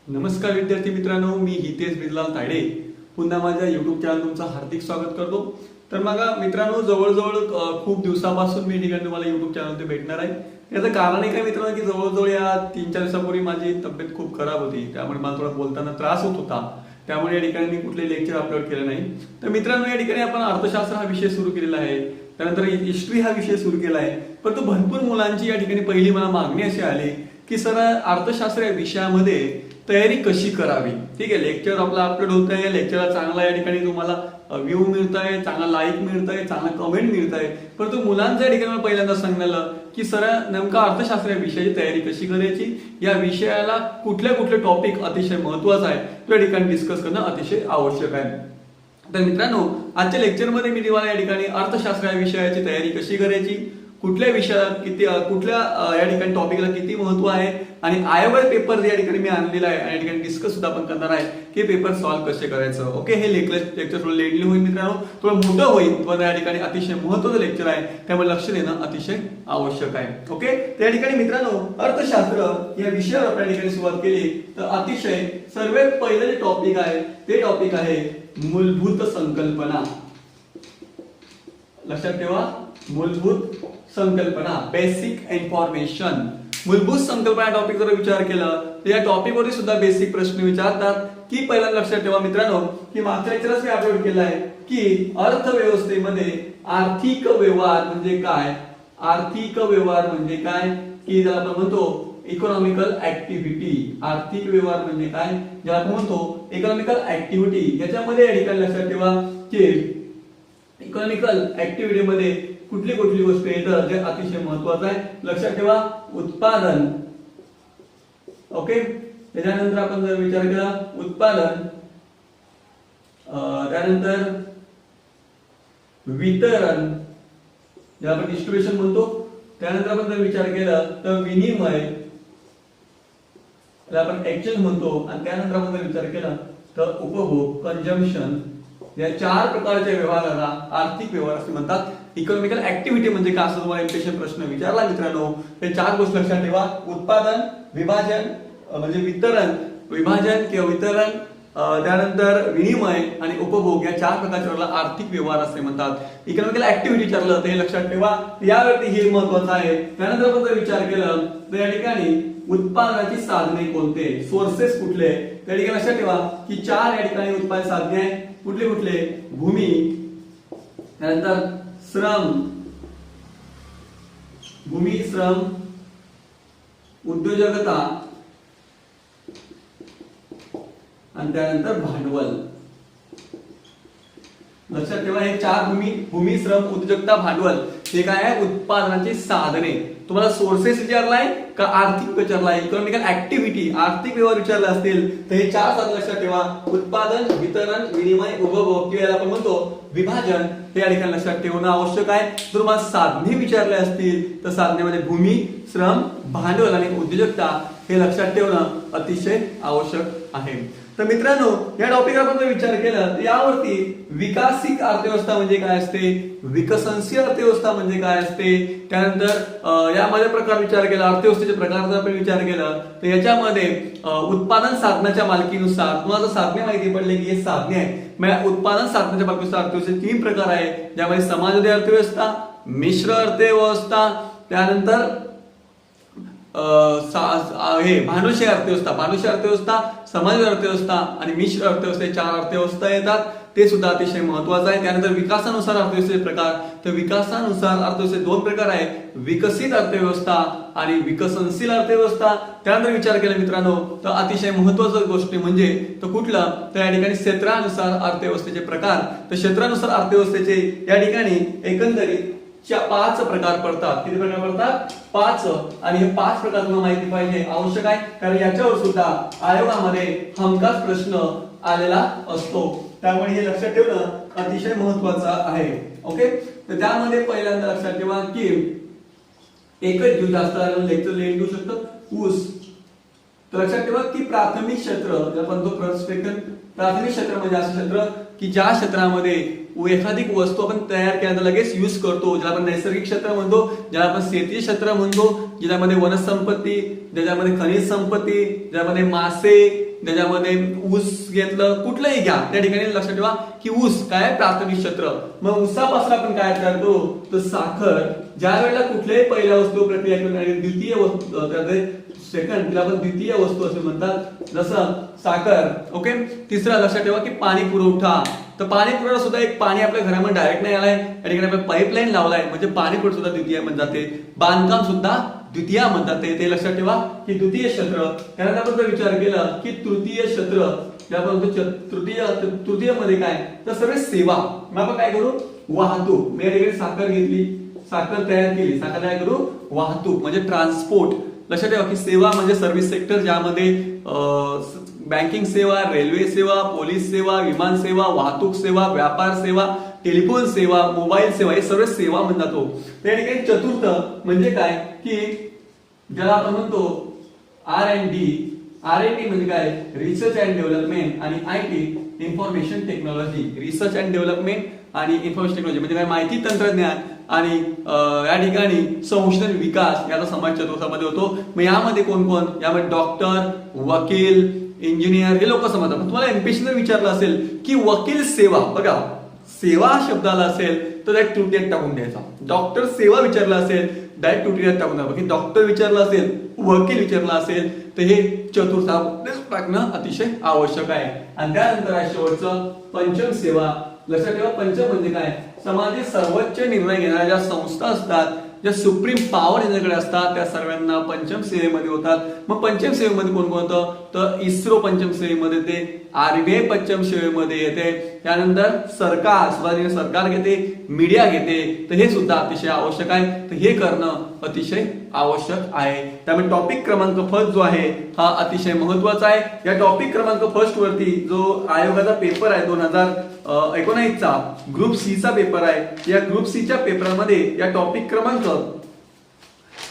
नमस्कार विद्यार्थी मित्रांनो, मी हितेश बिरलाल तायडे पुन्हा माझ्या युट्यूब चॅनल तुमचं हार्दिक स्वागत करतो। तर मग मित्रांनो, जवळजवळ खूप दिवसापासून मी ठिकाणी तुम्हाला युट्यूब चॅनल ते भेटणार आहे। याचं कारण आहे काय मित्रांनो, की जवळजवळ या 3-4 दिवसापूर्वी माझी तब्येत खूप खराब होती, त्यामुळे मला थोडा बोलताना त्रास होत होता। त्यामुळे या ठिकाणी मी कुठले लेक्चर अपलोड केले नाही। तर मित्रांनो, या ठिकाणी आपण अर्थशास्त्र हा विषय सुरू केलेला आहे, त्यानंतर हिस्ट्री हा विषय सुरू केला आहे। परंतु भरपूर मुलांची या ठिकाणी पहिली मला मागणी अशी आली की सर, अर्थशास्त्र या विषयामध्ये तयारी कशी करावी। ठीक आहे, लेक्चर आपला अपलोड होत आहे, लेक्चरला चांगला या ठिकाणी तुम्हाला व्ह्यू मिळत आहे, चांगला लाईक मिळत आहे, चांगला कमेंट मिळत आहे। परंतु मुलांच्या ठिकाणी मला पहिल्यांदा सांगण्याला की सर, नेमका अर्थशास्त्र या विषयाची तयारी कशी करायची, या विषयाला कुठले टॉपिक अतिशय महत्वाचा आहे तो या ठिकाणी डिस्कस करणं अतिशय आवश्यक आहे। तर मित्रांनो, आजच्या लेक्चरमध्ये मी तुम्हाला या ठिकाणी अर्थशास्त्र या विषयाची तयारी कशी करायची, कुठल्या विषयात किती कुठल्या या ठिकाणी टॉपिकला किती महत्व आहे आणि आयोगाचा पेपर या ठिकाणी मी आणलेला आहे आणि या ठिकाणी डिस्कस सुद्धा आपण करणार आहे की पेपर सॉल्व्ह कसे करायचं। ओके, हे लेक्चर थोडं लेटली होईल मित्रांनो, थोडं मोठं होईल, पण या ठिकाणी अतिशय महत्त्वाचं लेक्चर आहे, त्यामुळे लक्ष देणं अतिशय आवश्यक आहे। ओके, त्या ठिकाणी मित्रांनो, अर्थशास्त्र या विषयावर आपण या ठिकाणी सुरुवात केली तर अतिशय सर्वात पहिलं जे टॉपिक आहे ते टॉपिक आहे मूलभूत संकल्पना। लक्षात ठेवा, मूलभूत संकल्पना, बेसिक इन्फॉर्मेशन। मूलभूत संकल्पना टॉपिक जर विचार केला तर या टॉपिक वरती सुद्धा बेसिक प्रश्न विचारतात की पहिल्यांदा लक्षात ठेवा मित्रांनो, की मागच्या लेक्चरच मी अपलोड केला आहे की अर्थव्यवस्थेमध्ये आर्थिक व्यवहार म्हणजे काय, आर्थिक व्यवहार म्हणजे काय, की ज्याला आपण म्हणतो इकॉनॉमिकल ऍक्टिव्हिटी। आर्थिक व्यवहार म्हणजे काय, ज्याला आपण म्हणतो इकॉनॉमिकल ऍक्टिव्हिटी। याच्यामध्ये या ठिकाणी लक्षात ठेवा की इकॉनॉमिकल ऍक्टिव्हिटी मध्ये कुठली गोष्ट येतं जे अतिशय महत्वाचं आहे। लक्षात ठेवा, उत्पादन। ओके, त्याच्यानंतर आपण जर विचार केला उत्पादन, त्यानंतर वितरण ज्याला आपण डिस्ट्रीब्युशन म्हणतो, त्यानंतर आपण जर विचार केला तर विनिमय ज्याला आपण एक्सचेंज म्हणतो, आणि त्यानंतर आपण जर विचार केला तर उपभोग, कंजम्पशन। या 4 प्रकारच्या व्यवहाराला आर्थिक व्यवहार असे म्हणतात। इकॉनॉमिकल ऍक्टिव्हिटी म्हणजे काय असं तुम्हाला एमपीएससी प्रश्न विचारला मित्रांनो, हे 4 गोष्टी लक्षात ठेवा, उत्पादन, विभाजन म्हणजे वितरण, विभाजन किंवा वितरण, त्यानंतर विनिमय आणि उपभोग, या 4 प्रकारच्या आर्थिक व्यवहार असे म्हणतात। इकॉनॉमिकल ऍक्टिव्हिटी विचारलं तर हे लक्षात ठेवा, यावरती हे महत्वाचं आहे। त्यानंतर आपण जर विचार केला तर या ठिकाणी उत्पादनाची साधने कोणते, सोर्सेस कुठले, त्या ठिकाणी लक्षात ठेवा की 4 या ठिकाणी उत्पादन साधने आहेत। कुठले, भूमी, त्यानंतर श्रम, भूमी, श्रम, उद्योजकता आणि त्यानंतर भांडवल। लक्षात ठेवा, हे 4 भूमी, श्रम, उद्योजकता, भांडवल हे काय आहे, उत्पादनाची साधने। तुम्हाला सोर्सेस विचारलाय का आर्थिक विचारलाय, इकॉनॉमिकल ऍक्टिव्हिटी आर्थिक व्यवहार विचारले असतील तर हे 4 साधने लक्षात ठेवा, उत्पादन, वितरण, विनिमय, उपभोग किंवा आपण म्हणतो विभाजन, हे या ठिकाणी लक्षात ठेवणं आवश्यक आहे। जर तुम्हाला साधने विचारले असतील तर साधनेमध्ये भूमी, श्रम, भांडवल आणि उद्योजकता हे लक्षात ठेवणं अतिशय आवश्यक आहे। तर मित्रांनो, या टॉपिकवर आपण जर विचार केला तर यावरती विकसित अर्थव्यवस्था म्हणजे काय असते, विकसनशील अर्थव्यवस्था म्हणजे काय असते, त्यानंतर यामध्ये प्रकार विचार केला, अर्थव्यवस्थेचे प्रकार जर आपण विचार केला तर याच्यामध्ये उत्पादन साधनाच्या मालकीनुसार तुम्हाला साधने माहिती पडले की हे साधने आहे। उत्पादन साधनाच्या मालकीनुसार अर्थव्यवस्थेचे 3 प्रकार आहे, ज्यामध्ये समाजवादी अर्थव्यवस्था, मिश्र अर्थव्यवस्था, त्यानंतर भांडवलशाही अर्थव्यवस्था, समाजवादी अर्थव्यवस्था आणि मिश्र अर्थव्यवस्था, 4 अर्थव्यवस्था येतात, ते सुद्धा अतिशय महत्वाचं आहे। त्यानंतर विकासानुसार अर्थव्यवस्थेचे प्रकार, तर विकासानुसार अर्थव्यवस्थेचे 2 प्रकार आहे, विकसित अर्थव्यवस्था आणि विकसनशील अर्थव्यवस्था। त्यानंतर विचार केला मित्रांनो तर अतिशय महत्वाचं गोष्ट म्हणजे तो कुठला, तर या ठिकाणी क्षेत्रानुसार अर्थव्यवस्थेचे प्रकार। तर क्षेत्रानुसार अर्थव्यवस्थेचे या ठिकाणी एकंदरीत 5 प्रकार पडतात। किती प्रकार पडतात, 5, आणि हे 5 प्रकार तुम्हाला माहिती पाहिजे आवश्यक आहे, कारण याच्यावर सुद्धा आयोगामध्ये हमखास प्रश्न आलेला असतो, त्यामुळे हे लक्षात ठेवणं अतिशय महत्वाचं आहे। ओके, तर त्यामध्ये पहिल्यांदा लक्षात ठेवा की एकच जीव जास्त लेक्चर लेट घेऊ शकतो, ऊस। तर लक्षात ठेवा की प्राथमिक क्षेत्र प्राथमिक क्षेत्र म्हणजे असं क्षेत्र की ज्या क्षेत्रामध्ये एखादी वस्तू आपण तयार केल्यानंतर लगेच यूज करतो, ज्याला आपण नैसर्गिक क्षेत्र म्हणतो, ज्याला आपण शेती क्षेत्र म्हणतो, ज्यामध्ये वनसंपत्ती, ज्यामध्ये खनिज संपत्ती, ज्यामध्ये मासे, त्याच्यामध्ये ऊस घेतलं, कुठलंही घ्या त्या ठिकाणी लक्षात ठेवा की ऊस काय प्राथमिक क्षेत्र. मग ऊसापासून आपण काय तयार करू तर साखर. ज्या वेळेला कुठल्याही पहिल्या वस्तू प्रक्रिया करून आणि द्वितीय वस्तू सेकंड तिला आपण द्वितीय वस्तू असे म्हणतात, जसं साखर. ओके. तिसरा लक्षात ठेवा की पाणी पुरवठा. तर पाणी पुरवठा सुद्धा एक पाणी आपल्या घरामध्ये डायरेक्ट नाही आलाय, या ठिकाणी आपण पाईपलाईन लावलाय म्हणजे पाणी पुरवठा सुद्धा द्वितीय म्हणतात ते. बांधकाम सुद्धा द्वितीय म्हणतात ते लक्षात ठेवा की द्वितीय क्षेत्र. त्यानंतर आपण जर विचार केला की तृतीय क्षेत्र, तृतीय मध्ये काय तर सर्व सेवा. मग आपण काय करू वाहतूक. मी या ठिकाणी साखर घेतली, साखर तयार केली, साखर काय करू वाहतूक म्हणजे ट्रान्सपोर्ट. लक्षात ठेवा की सेवा म्हणजे सर्व्हिस सेक्टर, ज्यामध्ये बँकिंग सेवा, रेल्वे सेवा, पोलीस सेवा, विमान सेवा, वाहतूक सेवा, व्यापार सेवा, टेलिफोन सेवा, मोबाईल सेवा हे सर्व सेवा म्हणतात. त्या ठिकाणी चतुर्थ म्हणजे काय की ज्याला आपण म्हणतो R&D. R&D म्हणजे काय रिसर्च अँड डेव्हलपमेंट आणि IT information technology. Research and development आणि इन्फॉर्मेशन टेक्नॉलॉजी म्हणजे काय माहिती तंत्रज्ञान आणि या ठिकाणी संशोधन विकास याचा समावेश चतुर्थामध्ये होतो. मग यामध्ये कोण कोण, यामध्ये डॉक्टर, वकील, इंजिनियर हे लोक समजतात. तुम्हाला एमपीएससी ने विचारलं असेल की वकील सेवा, बघा सेवा शब्दाला असेल तर डायरेक्ट तृतीयात टाकून द्यायचा. डॉक्टर सेवा विचारला असेल डायरेक्ट तृतीयात टाकून द्यावं. की डॉक्टर विचारला असेल, वकील विचारला असेल तर हे चतुर्थात टाकणं अतिशय आवश्यक आहे. आणि त्यानंतर आहे शेवटचं पंचम सेवा. लक्षात ठेवा पंचम म्हणजे काय समाजातील सर्वोच्च निर्णय घेणाऱ्या ज्या संस्था असतात, ज्या सुप्रीम पॉवर यांच्याकडे असतात, त्या सर्वांना पंचम सेवेमध्ये होतात. मग पंचम सेवेमध्ये कोण कोण होतं तर इस्रो पंचम सेवेमध्ये येते, RBI पंचम सेवेमध्ये येते. त्यानंतर सरकार घेते, मीडिया घेते. तर हे सुद्धा अतिशय आवश्यक आहे. तर हे करणं अतिशय आवश्यक आहे. त्यामुळे टॉपिक क्रमांक फर्स्ट जो आहे हा अतिशय महत्वाचा आहे. या टॉपिक क्रमांक फर्स्ट वरती जो आयोगाचा पेपर आहे 2019 चा ग्रुप सी चा पेपर आहे, या ग्रुप सी च्या पेपरामध्ये या टॉपिक क्रमांक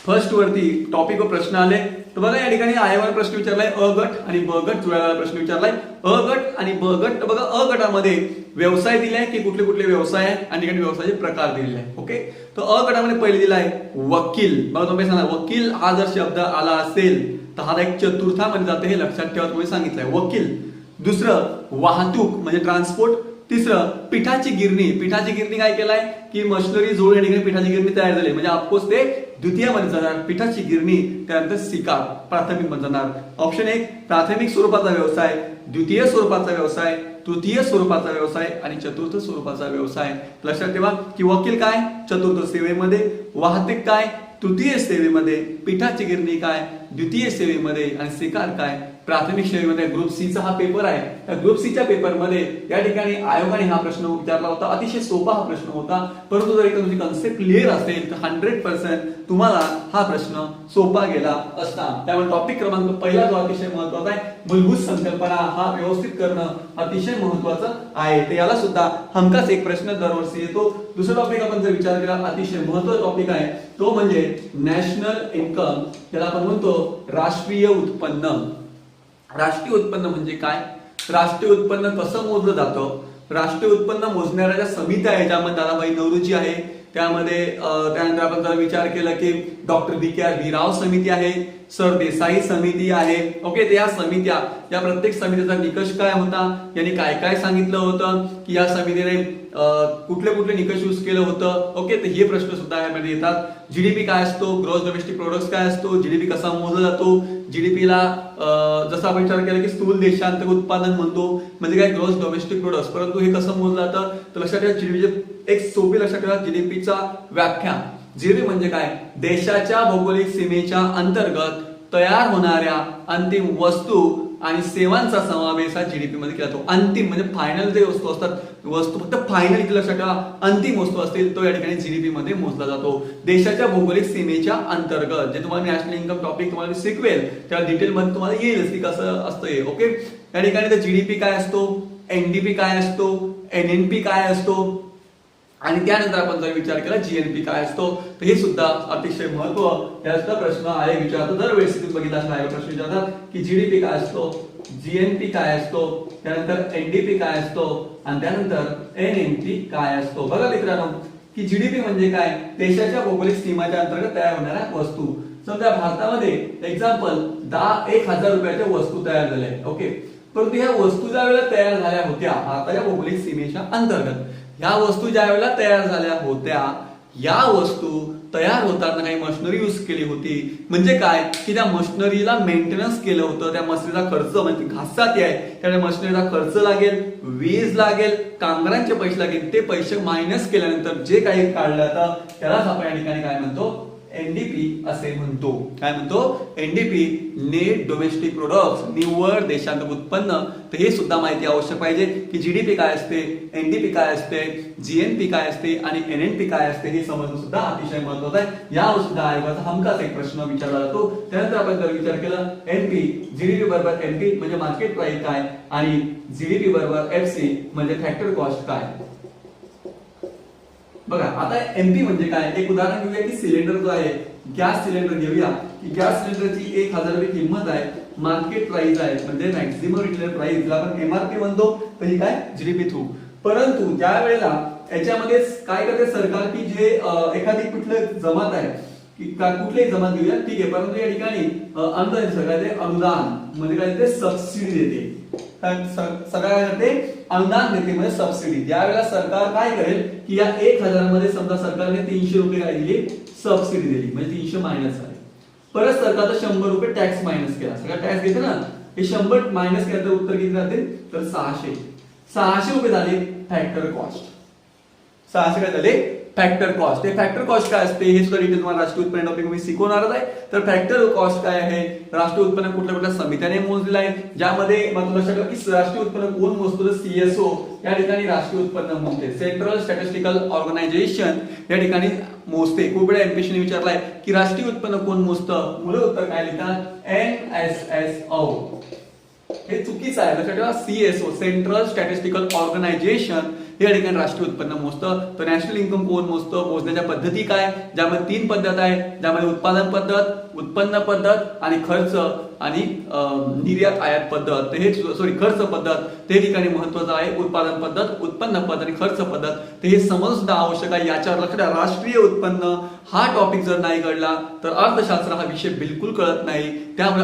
फर्स्ट वरती टॉपिक व प्रश्न आले. तर बघा या ठिकाणी आयोगाने प्रश्न विचारलाय अ गट आणि ब गट जुळलेला प्रश्न विचारलाय. अ गट आणि ब गट. तर बघा अ गटामध्ये व्यवसाय दिलाय की कुठले कुठले व्यवसाय आहे आणि ठिकाणी व्यवसायाचे प्रकार दिलेले आहे. ओके. तर अ गटामध्ये पहिले दिलाय वकील. बघा तुम्ही सांगा वकील हा जर शब्द आला असेल तर हा एक चतुर्थामध्ये जाते, हे लक्षात ठेवा. तुम्ही सांगितलंय वकील. दुसरं वाहतूक म्हणजे ट्रान्सपोर्ट. तिसरं पिठाची गिरणी. पिठाची गिरणी काय केलाय की मशिनरी जोड या ठिकाणी पिठाची गिरणी तयार झाली म्हणजे ऑफकोर्स ते द्वितीय मध्ये जाणार पिठाची गिरणी. त्यानंतर शिकार प्राथमिक मध्ये जाणार. ऑप्शन 1 प्राथमिक स्वरूपाचा व्यवसाय, द्वितीय स्वरूपाचा व्यवसाय, तृतीय स्वरूपाचा व्यवसाय आणि चतुर्थ स्वरूपाचा व्यवसाय. लक्षात ठेवा की वकील काय चतुर्थ सेवेमध्ये, वाहतूक काय तृतीय सेवेमध्ये, पिठाची गिरणी काय द्वितीय सेवेमध्ये आणि शिकार काय प्राथमिक सेवेमध्ये. ग्रुप सी चा हा पेपर आहे. त्या ग्रुप सी च्या पेपर मध्ये या ठिकाणी आयोगाने हा प्रश्न विचारला होता. अतिशय सोपा हा प्रश्न होता, परंतु जर तुमची कन्सेप्ट क्लिअर असेल तर 100% तुम्हाला हा प्रश्न सोपा गेला असता. त्यामुळे टॉपिक क्रमांक पहिला जो अतिशय महत्वाचा आहे मूलभूत संकल्पना हा व्यवस्थित करणं अतिशय महत्वाचं आहे. तर याला सुद्धा हमखास एक प्रश्न दरवर्षी येतो. दुसरा टॉपिक आपण जर विचार केला अतिशय महत्वाचा टॉपिक आहे तो म्हणजे नॅशनल इन्कम. त्याला आपण म्हणतो राष्ट्रीय उत्पन्न. राष्ट्रीय उत्पन्न म्हणजे काय, राष्ट्रीय उत्पन्न कसं मोजलं जातं, राष्ट्रीय उत्पन्न मोजणाऱ्या ज्या समित्या आहेत ज्यामध्ये दादाभाई नौरोजी आहे, त्यामध्ये त्यानंतर आपण जर विचार केला की डॉक्टर BKR राव समिती आहे, सर देसाई समिती आहे. ओके. तर या समित्या या प्रत्येक समितीचा निकष काय होता, यांनी काय काय सांगितलं होतं की या समितीने कुठले कुठले निकष यूज केलं होतं. ओके. तर हे प्रश्न सुद्धा यामध्ये येतात. जीडीपी काय असतो, ग्रॉस डोमेस्टिक प्रोडक्ट काय असतो, जीडीपी कसा मोजला जातो, जीडीपीला जसं आपण विचार केला की स्थूल देशांतर्गत उत्पादन म्हणतो म्हणजे काय ग्रॉस डोमेस्टिक प्रोडक्ट, परंतु हे कसं मोजलं जातं तर लक्षात ठेवा जीडीपीचे एक सोपी लक्षात ठेवा जीडीपीचा व्याख्या. जीडीपी म्हणजे काय देशाच्या भौगोलिक सीमेच्या अंतर्गत तयार होणाऱ्या अंतिम वस्तू आणि सेवांचा समावेश हा जीडीपी मध्ये केला जातो. अंतिम म्हणजे फायनल जे वस्तू असतात, वस्तू फक्त फायनल इथे लक्षात ठेवा अंतिम वस्तू असतील तो या ठिकाणी जीडीपी मध्ये मोजला जातो देशाच्या भौगोलिक सीमेच्या अंतर्गत. जे तुम्हाला नॅशनल इन्कम टॉपिक तुम्हाला शिकवेल त्या डिटेल मध्ये तुम्हाला येईल की कसं असतं हे. ओके. या ठिकाणी जीडीपी काय असतो, एनडीपी काय असतो, एनएनपी काय असतो आणि त्यानंतर आपण जर विचार केला जीएनपी काय असतो तर हे सुद्धा अतिशय महत्व याचा प्रश्न आहे विचारतो. दरवेळेस तुम्ही बघितला असणार प्रश्न विचारतात की जीडीपी काय असतो, जीएनपी काय असतो, त्यानंतर एनडीपी काय असतो आणि त्यानंतर एनएनपी काय असतो. बघा मित्रांनो की जीडीपी म्हणजे काय देशाच्या भौगोलिक सीमाच्या अंतर्गत तयार होणाऱ्या वस्तू. समजा भारतामध्ये एक्झाम्पल 10,000 रुपयाच्या वस्तू तयार झाल्या आहेत, ओके. परंतु ह्या वस्तू ज्या वेळेला तयार झाल्या होत्या भारताच्या भौगोलिक सीमेच्या अंतर्गत, ह्या वस्तू ज्या वेळेला तयार झाल्या होत्या, या वस्तू तयार होताना काही मशिनरी यूज केली होती. म्हणजे काय की त्या मशिनरीला मेंटेनन्स केलं होतं, त्या मशिनरीचा खर्च म्हणजे घासाती आहे त्या मशिनरीचा खर्च लागेल, वीज लागेल, कामगारांचे पैसे लागेल. ते पैसे मायनस केल्यानंतर जे काही काढलं जातं त्यालाच आपण या ठिकाणी काय म्हणतो, एनडीपी असे म्हणतो. काय म्हणतो, एनडीपी, नेट डोमेस्टिक प्रोडक्ट्स, निव्वळ देशांतर्गत उत्पन्न. तर हे सुद्धा माहिती आवश्यक पाहिजे की जीडीपी काय असते, एनडीपी काय असते, जीएनपी काय असते आणि एनएनपी काय असते हे समजणं सुद्धा अतिशय महत्त्वाचं आहे. यावर सुद्धा आयोगाचा हमखास एक प्रश्न विचारला जातो. त्यानंतर आपण जर विचार केला एनपी, जीडीपी बरोबर एनपी म्हणजे मार्केट प्राइस काय आणि जीडीपी बरोबर एफसी म्हणजे फॅक्टर कॉस्ट काय. बघा आता एमपी म्हणजे काय, एक उदाहरण घेऊया की सिलेंडर जो आहे, गॅस सिलेंडर घेऊया की गॅस सिलेंडरची 1,000 रुपये किंमत आहे, मार्केट प्राइस आहे म्हणजे मॅक्सिमम रिटेल प्राइस, ज्याला आपण एमआरपी म्हणतो, तर ही काय जीडीपी थ्रू. परंतु ज्या वेळेला याच्यामध्ये काय करते सरकार की जे एखादी कुठलं जमात आहे की कुठलीही जमात घेऊया ठीक आहे, परंतु या ठिकाणी अनुदान सरकार अनुदान म्हणजे काय ते सबसिडी देते, सगळ्या ते अनुदान देते म्हणजे सबसिडी. ज्यावेळेला सरकार काय करेल की या 1,000 मध्ये समजा सरकारने 300 रुपये काय दिली, सबसिडी दिली म्हणजे 300 मायनस झाले. परत सरकारचा 100 रुपये टॅक्स मायनस केला, सगळा टॅक्स घेते ना, हे 100 मायनस केलं तर उत्तर किती राहते, तर 600 रुपये झाले फॅक्टर कॉस्ट. 600 काय झाले फॅक्टर कॉस्ट. हे फॅक्टर कॉस्ट काय असते हे सुद्धा डिटेल तुम्हाला राष्ट्रीय उत्पन्न टॉपिक मी शिकवणारच आहे. तर फॅक्टर कॉस्ट काय आहे, राष्ट्रीय उत्पन्न कुठल्या कुठल्या समित्याने मोजलेलं आहे, ज्यामध्ये मला लक्षात ठेवा की राष्ट्रीय उत्पन्न कोण मोजतो, तर सीएसओ या ठिकाणी राष्ट्रीय उत्पन्न मोजते, सेंट्रल स्टॅटिस्टिकल ऑर्गनायझेशन या ठिकाणी मोजते. खूप वेळा एमपीएससी ने विचारलाय की राष्ट्रीय उत्पन्न कोण मोजतं, मुलं उत्तर काय लिहितात, एनएसएसओ. हे चुकीचं आहे, लक्षात ठेवा, सीएसओ सेंट्रल स्टॅटिस्टिकल ऑर्गनायझेशन या ठिकाणी राष्ट्रीय उत्पन्न मोजतं. तर नॅशनल इन्कम कोण मोजतं, मोजण्याच्या पद्धती काय, ज्यामध्ये 3 पद्धत आहे, ज्यामध्ये उत्पादन पद्धत, उत्पन्न पद्धत आणि खर्च आणि निर्यात आयात पद्धत. तर हे खर्च पद्धत ते ठिकाणी महत्वाचं आहे, उत्पादन पद्धत, उत्पन्न पद्धत आणि खर्च पद्धत. तर हे समज सुद्धा आवश्यक आहे. याच्यावर लक्ष द्या, राष्ट्रीय उत्पन्न हा टॉपिक जर नाही कळला तर अर्थशास्त्र हा विषय बिलकुल कळत नाही. त्यामुळे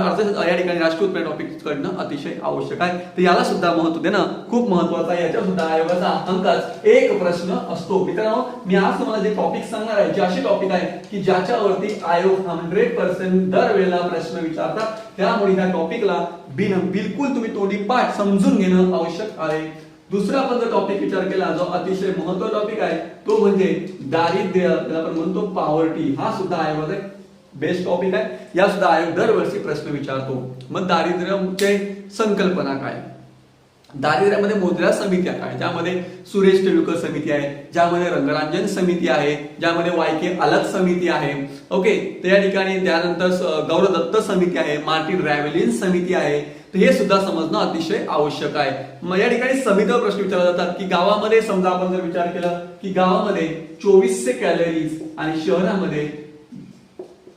या ठिकाणी राष्ट्रीय उत्पन्न टॉपिक कळणं अतिशय आवश्यक आहे. तर याला सुद्धा महत्व देणं खूप महत्वाचं आहे. याच्यावर सुद्धा आयोगाचा हमखास एक प्रश्न असतो. मित्रांनो, मी आज तुम्हाला जे टॉपिक सांगणार आहे, जे असे टॉपिक आहे की ज्याच्यावरती आयोग 100% दरवेळेला प्रश्न विचारतात, त्यामुळे त्या टॉपिकला बिलकुल तुम्ही तोंडी पाठ समजून घेणं आवश्यक आहे. दुसरा आपण जर टॉपिक विचार केला, जो अतिशय महत्त्वाचा टॉपिक आहे, तो म्हणजे दारिद्र्य, त्याला आपण म्हणतो पॉवर्टी. हा सुद्धा आयोगाचा बेस्ट टॉपिक आहे. या सुद्धा आयोग दरवर्षी प्रश्न विचारतो. मग दारिद्र्याची संकल्पना काय, दारिद्र्यामध्ये मोजलेल्या समित्या काय, ज्यामध्ये सुरेश तेंडुलकर समिती आहे, ज्यामध्ये रंगरांजन समिती आहे, ज्यामध्ये वायके अलग समिती आहे, ओके. तर या ठिकाणी त्यानंतर गौरव दत्त समिती आहे, मार्टिन रॅव्हेलिन समिती आहे. तर हे सुद्धा समजणं अतिशय आवश्यक आहे. मग या ठिकाणी समितीवर प्रश्न विचारले जातात की गावामध्ये समजा आपण जर विचार केला की गावामध्ये 2400 कॅलरीज आणि शहरामध्ये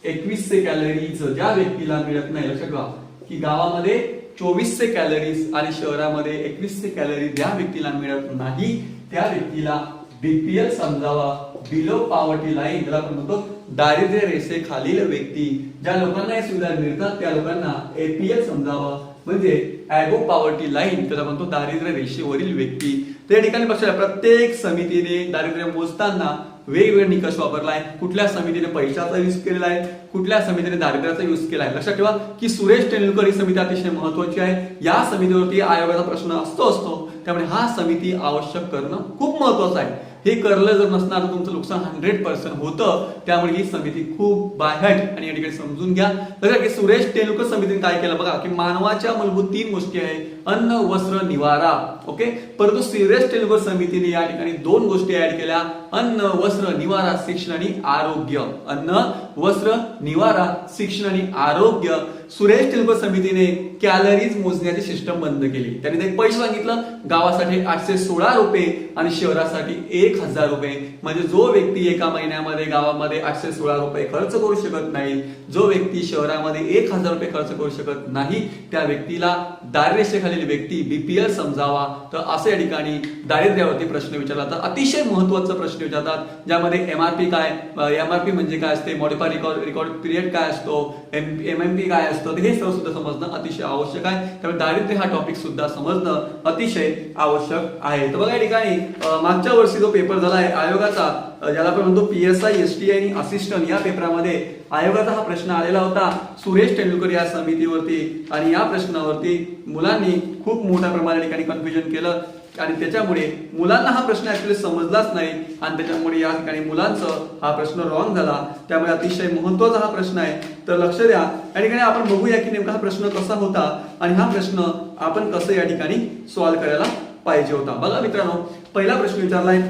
2100 कॅलरीज ज्या व्यक्तीला मिळत नाही, लक्षात ठेवा की गावामध्ये 2400 कॅलरीज आणि शहरामध्ये 2100 कॅलरीज ज्या व्यक्तीला मिळत नाही, त्या व्यक्तीला बीपीएल समजावा, बिलो पॉवर्टी लाईन, ज्याला आपण म्हणतो दारिद्र्य रेषेखालील व्यक्ती. ज्या लोकांना या सुविधा मिळतात त्या लोकांना एपीएल समजावा, म्हणजे ॲबो पॉवर्टी लाईन, त्याला म्हणतो दारिद्र्य रेषेवरील व्यक्ती. त्या ठिकाणी बघा, प्रत्येक समितीने दारिद्र्य मोजताना वेगवेगळे निकष वापरलाय. कुठल्या समितीने पैशाचा यूज केलेला आहे, कुठल्या समितीने दारिद्र्याचा यूज केला आहे. लक्षात ठेवा की सुरेश तेंडुलकर ही समिती अतिशय महत्वाची आहे. या समितीवरती आयोगाचा प्रश्न असतो. त्यामुळे हा समिती आवश्यक करणं खूप महत्वाचं आहे. हे करलं जर नसणार तर तुमचं नुकसान 100% होतं. त्यामुळे ही समिती खूप बायहट आणि या ठिकाणी समजून घ्या. बघा की सुरेश तेंडुलकर समितीने काय केलं, बघा की मानवाच्या मूलभूत 3 गोष्टी आहे, अन्न, वस्त्र, निवारा, ओके. परंतु सुरेश तेंडुलकर समितीने या ठिकाणी 2 गोष्टी ऍड केल्या, अन्न, वस्त्र, निवारा, शिक्षण आणि आरोग्य. अन्न, वस्त्र, निवारा, शिक्षण आणि आरोग्य. सुरेश तेंडुलकर समितीने कॅलरीज मोजण्याची सिस्टम बंद केली. त्यांनी एक पैसे सांगितलं, गावासाठी 816 रुपये आणि शहरासाठी 1000 रुपये. म्हणजे जो व्यक्ती एका महिन्यामध्ये गावामध्ये 816 रुपये खर्च करू शकत नाही, जो व्यक्ती शहरामध्ये 1000 रुपये खर्च करू शकत नाही, त्या व्यक्तीला दारिद्र्य रेषेखाली झालेली व्यक्ती बीपीएल समजावा, तर असं या ठिकाणी दारिद्र्यावरती प्रश्न विचारला तर अतिशय महत्त्वाचा प्रश्न विचारतात, ज्यामध्ये एमआरपी काय, एमआरपी म्हणजे काय असते, मॉडिफाईड रिकॉर्ड पिरियड काय असतो, एमएमपी काय असतं, हे सर्व सुद्धा समजणं अतिशय आवश्यक आहे. त्यामुळे दारिद्र्य हा टॉपिक सुद्धा समजणं अतिशय आवश्यक आहे. तर बघा या ठिकाणी मागच्या वर्षी जो पेपर झाला आहे आयोगाचा, ज्याला आपण म्हणतो PSI STI आणि असिस्टंट, या पेपरामध्ये आयोगाचा हा प्रश्न आलेला होता सुरेश तेंडुलकर या समितीवरती, आणि या प्रश्नावरती मुलांनी खूप मोठ्या प्रमाणात ठिकाणी कन्फ्युजन केलं आणि त्याच्यामुळे मुलांना हा प्रश्न ऍक्च्युअली समजलाच नाही आणि त्याच्यामुळे या ठिकाणी मुलांचं हा प्रश्न रॉंग झाला. त्यामुळे अतिशय महत्त्वाचा हा प्रश्न आहे, तर लक्ष द्या. या ठिकाणी आपण बघूया की नेमका हा प्रश्न कसा होता आणि हा प्रश्न आपण कसं या ठिकाणी सॉल्व्ह करायला पाहिजे होता. बघा मित्रांनो, पहिला प्रश्न विचारलाय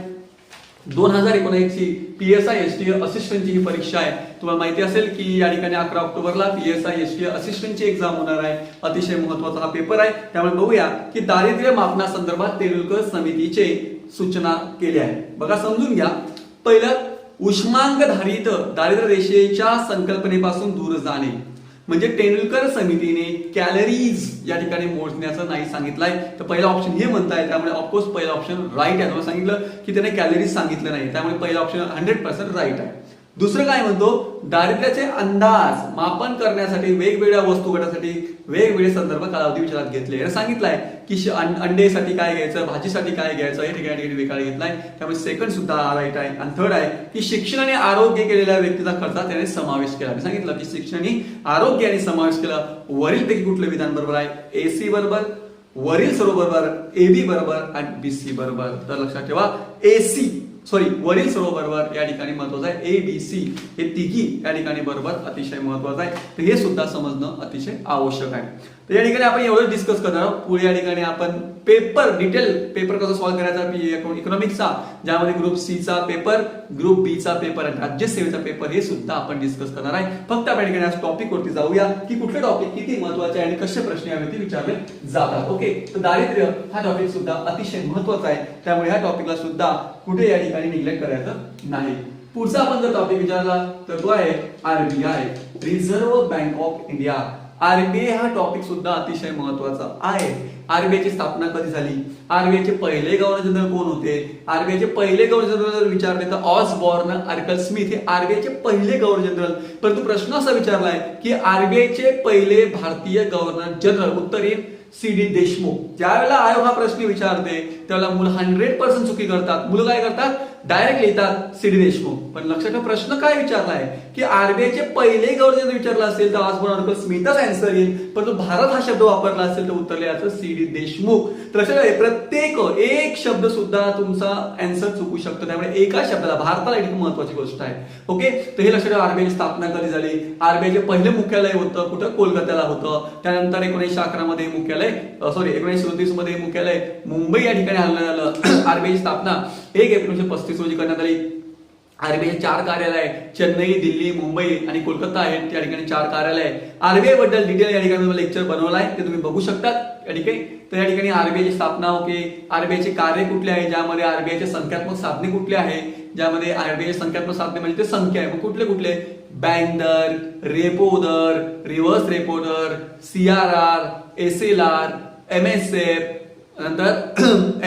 2019 ची PSI STI असिस्टंटची ही परीक्षा आहे. तुम्हाला माहिती असेल की या ठिकाणी 11 ऑक्टोबरला PSI STI असिस्टंटची एक्झाम होणार आहे. अतिशय महत्त्वाचा हा पेपर आहे. त्यामुळे बघूया की दारिद्र्य मापनासंदर्भात तेंडुलकर समितीचे सूचना केल्या आहेत. बघा समजून घ्या. पहिलं, उष्मांकधारित दारिद्र्य रेषेच्या संकल्पनेपासून दूर जाणे, म्हणजे तेंडुलकर समितीने कॅलरीज या ठिकाणी मोजण्याचं नाही सांगितलंय. तर पहिला ऑप्शन हे म्हणताय, त्यामुळे ऑफकोर्स पहिला ऑप्शन राईट आहे. तुम्हाला सांगितलं की त्याने कॅलरीज सांगितलं नाही, त्यामुळे पहिला ऑप्शन 100% राईट आहे. दुसरं काय म्हणतो, दारिद्र्याचे अंदाज मापन करण्यासाठी वेगवेगळ्या वस्तू गटासाठी वेगवेगळे संदर्भ कालावधी विचारात घेतले. सांगितलंय की अंडेसाठी काय घ्यायचं, भाजीसाठी काय घ्यायचं, हे ठिकाणी वेगळा घेतलाय. त्यामुळे सेकंड सुद्धा राईट आहे. आणि थर्ड आहे की शिक्षण आणि आरोग्य केलेल्या व्यक्तीचा खर्चात त्याने समावेश केला. मी सांगितलं की शिक्षण आणि आरोग्य आणि समावेश केला. वरीलपैकी कुठलं विधान बरोबर आहे? AC बरोबर, वरील सर्व बरोबर, AB बरोबर आणि BC बरोबर. तर लक्षात ठेवा, वरील सर्व बरोबर या ठिकाणी महत्वाचं आहे. ABC हे तिघी या ठिकाणी बरोबर अतिशय महत्वाचं आहे. तर हे सुद्धा समजणं अतिशय आवश्यक आहे. तर या ठिकाणी आपण एवढं डिस्कस करणार आहोत. पुढे या ठिकाणी आपण डिटेल पेपर कसा सॉल्व्ह करायचा इकॉनॉमिक्सचा, ज्यामध्ये ग्रुप C चा पेपर, ग्रुप B चा पेपर आणि राज्यसेवेचा पेपर, हे सुद्धा आपण डिस्कस करणार आहे. फक्त आपण या ठिकाणी आज टॉपिक वरती जाऊया की कुठले टॉपिक किती महत्वाचे आहे आणि कसे प्रश्न यावरती विचारले जातात. ओके, तर दारिद्र्य हा टॉपिक सुद्धा अतिशय महत्वाचा आहे. त्यामुळे या टॉपिकला सुद्धा कुठे या ठिकाणी निग्लेक्ट करायचं नाही. पुढचा आपण जर टॉपिक विचारला तर तो आहे RBI, reserve bank of India. RBI हा टॉपिक सुद्धा अतिशय महत्वाचा आहे. RBI ची स्थापना कधी झाली, RBI चे पहिले गव्हर्नर जनरल कोण होते, RBI चे पहिले गव्हर्नर जनरल जर विचारले तर ऑसबॉर्न अर्कल स्मिथ हे RBI चे पहिले गव्हर्नर जनरल. परंतु प्रश्न असा विचारलाय की RBI चे पहिले भारतीय गव्हर्नर जनरल, उत्तर येईल CD देशमुख. ज्यावेळेला आयोग हा प्रश्न विचारते त्यावेळेला मुलं 100% चुकी करतात. मुलं काय करतात, डायरेक्ट लिहितात CD देशमुख. पण लक्षात ठेवा प्रश्न काय विचारलाय की RBI चे पहिले गव्हर्नर विचारला असेल तर ऑसबॉर्न अर्कल स्मिथच आन्सर येईल. परंतु भारत हा शब्द वापरला असेल तर उत्तर लिहायचं CD देशमुख. तर लक्षात ठेवा प्रत्येक एक शब्द सुद्धा तुमचा आन्सर चुकू शकतो. त्यामुळे एका शब्दाला, भारताला एक महत्वाची गोष्ट आहे. ओके, तर हे लक्षात ठेवा. RBI ची स्थापना कधी झाली, RBI चे पहिले मुख्यालय होतं कुठं, कोलकात्याला होतं. त्यानंतर 1911 मध्ये मुख्यालय 1937 मध्ये मुख्यालय मुंबई या ठिकाणी हलवण्यात आलं. RBI ची स्थापना 1 एप्रिल 1935 रोजी करण्यात आली. RBI 4 कार्यालय चेन्नई, दिल्ली, मुंबई आणि कोलकाता आहेत. त्या ठिकाणी 4 कार्यालय. RBI बद्दल डिटेल या ठिकाणी लेक्चर बनवलाय, ते तुम्ही बघू शकतात या ठिकाणी. तर या ठिकाणी RBI ची स्थापना, ओके, RBI चे कार्य कुठले आहे, ज्यामध्ये RBI चे संख्यात्मक साधने कुठले आहे, ज्यामध्ये RBI संख्यात्मक साधने म्हणजे ते संख्या आहे. कुठले कुठले, बँक दर, रेपो दर, रिव्हर्स रेपो दर, CRR, SLR, MSF, नंतर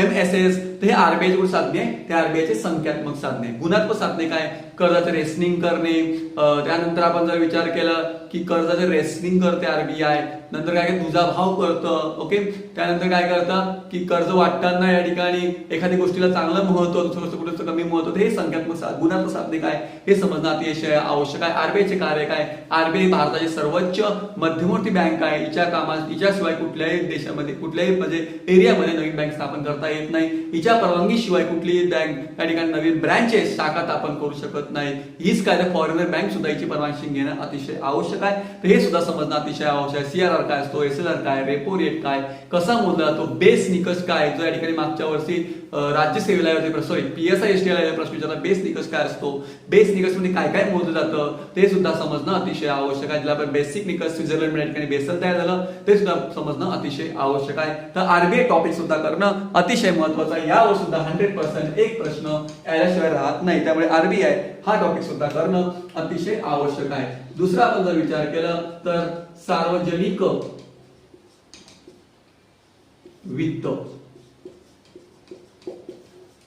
MSS. हे RBI ची साधने आहे, ते RBI चे संख्यात्मक साधने. गुणात्मक साधने काय, कर्जाचे रेशनिंग करणे. त्यानंतर आपण जर विचार केला की कर्जाचे रेशनिंग करते RBI. नंतर काय तुझा भाव करतं. ओके, त्यानंतर काय करतं की कर्ज वाटताना या ठिकाणी एखाद्या गोष्टीला चांगलं महत्व, दुसऱ्या गोष्टीचं कमी महत्व. हे संख्यात्मक गुणात्मक साधने काय हे समजणं अतिशय आवश्यक आहे. RBI चे कार्य काय, RBI भारताची सर्वोच्च मध्यवर्ती बँक आहे. हिच्याशिवाय कुठल्याही देशामध्ये, कुठल्याही म्हणजे एरियामध्ये नवीन बँक स्थापन करता येत नाही. हिच्या परवानगीशिवाय कुठलीही बँक या ठिकाणी नवीन ब्रँचेस शाखा स्थापन करू शकत नाही. हीच काय तर फॉरेनर बँक सुद्धा याची परवानगी घेणं अतिशय आवश्यक आहे. तर हे सुद्धा समजणं अतिशय आवश्यक आहे. CRR काय असतो, SLR काय, रेपो रेट काय, कसा मोजला जातो, बेस निकष काय, जो या ठिकाणी मागच्या वर्षी राज्यसेवेला PSI STI ला प्रश्न विचारला, बेस निकष काय असतो, बेस निकष म्हणजे काय काय मोजलं जातं ते सुद्धा समजणं अतिशय आवश्यक आहे. ज्याला आपण बेसिक निकष स्वित्झर्लंड या ठिकाणी बेसल तयार झालं ते सुद्धा समजणं अतिशय आवश्यक आहे. तर RBI टॉपिक सुद्धा करणं अतिशय महत्वाचं आहे. यावर सुद्धा 100% एक प्रश्न याशिवाय राहत नाही. त्यामुळे RBI हा टॉपिक सुद्धा करणं अतिशय आवश्यक आहे. दुसरा आपण जर विचार केला तर सार्वजनिक वित्त,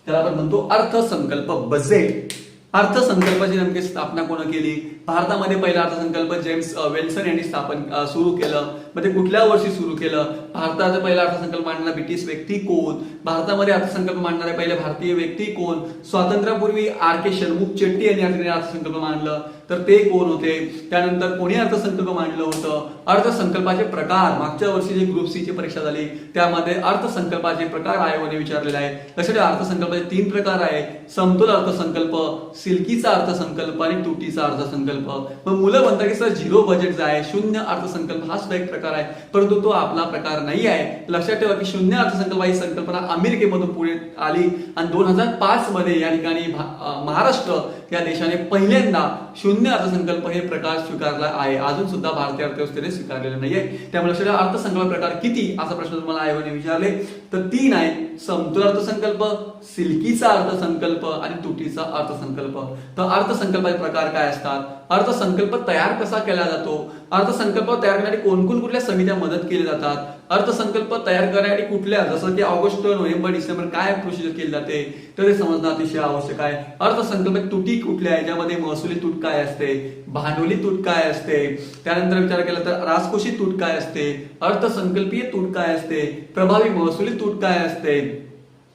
त्याला आपण म्हणतो अर्थसंकल्प, बजेट. अर्थसंकल्पाची नेमकी स्थापना कोण केली? भारतामध्ये पहिला अर्थसंकल्प जेम्स वेल्सन यांनी सुरू केलं. मग ते कुठल्या वर्षी सुरू केलं? भारताचा पहिला अर्थसंकल्प मांडणारा ब्रिटिश व्यक्ती कोण? भारतामध्ये अर्थसंकल्प मांडणारे पहिले भारतीय व्यक्ती कोण? स्वातंत्र्यापूर्वी आर के शर्मुख चेट्टी यांनी अर्थसंकल्प मांडलं, तर ते कोण होते? त्यानंतर कोणी अर्थसंकल्प मांडलं होतं? अर्थसंकल्पाचे प्रकार, मागच्या वर्षी जी ग्रुप सी ची परीक्षा झाली त्यामध्ये अर्थसंकल्पाचे प्रकार आयोगाने विचारलेले आहे. तसे अर्थसंकल्पाचे 3 प्रकार आहे: समतोल अर्थसंकल्प, सिल्कीचा अर्थसंकल्प आणि तुटीचा अर्थसंकल्प. मग मुलं म्हणतात की सर झिरो बजेट आहे, शून्य अर्थसंकल्प हा सुद्धा एक प्रकार आहे, परंतु तो आपला प्रकार नाही आहे. लक्षात ठेवा की शून्य अर्थसंकल्प ही संकल्पना अमेरिकेमधून पुढे आली आणि 2005 मध्ये या ठिकाणी महाराष्ट्र या देशाने पहिल्यांदा शून्य अर्थसंकल्प हे प्रकार स्वीकारला आहे. अजून सुद्धा भारतीय अर्थव्यवस्थेने स्वीकारलेला नाहीये. त्यामुळे लक्षात ठेवा अर्थसंकल्प प्रकार किती असा प्रश्न तुम्हाला आयोगाने विचारले तर 3 आहे: समतोल अर्थसंकल्प, सिल्कीचा अर्थसंकल्प आणि तुटीचा अर्थसंकल्प. तर अर्थसंकल्पाचे प्रकार काय असतात? अर्थसंकल्प तयार कसा केला जातो? अर्थसंकल्प तयार करण्यासाठी कुठल्या समित्या मदत केली जातात? अर्थसंकल्प तयार करण्यासाठी कुठल्या, जसं की ऑगस्ट, नोव्हेंबर, डिसेंबर काय प्रोसिजर केली जाते तर ते समजणं अतिशय आवश्यक आहे. अर्थसंकल्प तुटी कुठल्या आहे, ज्यामध्ये महसुली तूट काय असते, भांडवली तूट काय असते, त्यानंतर विचार केला तर राजकोषी तूट काय असते, अर्थसंकल्पीय तूट काय असते, प्रभावी महसुली तूट काय असते,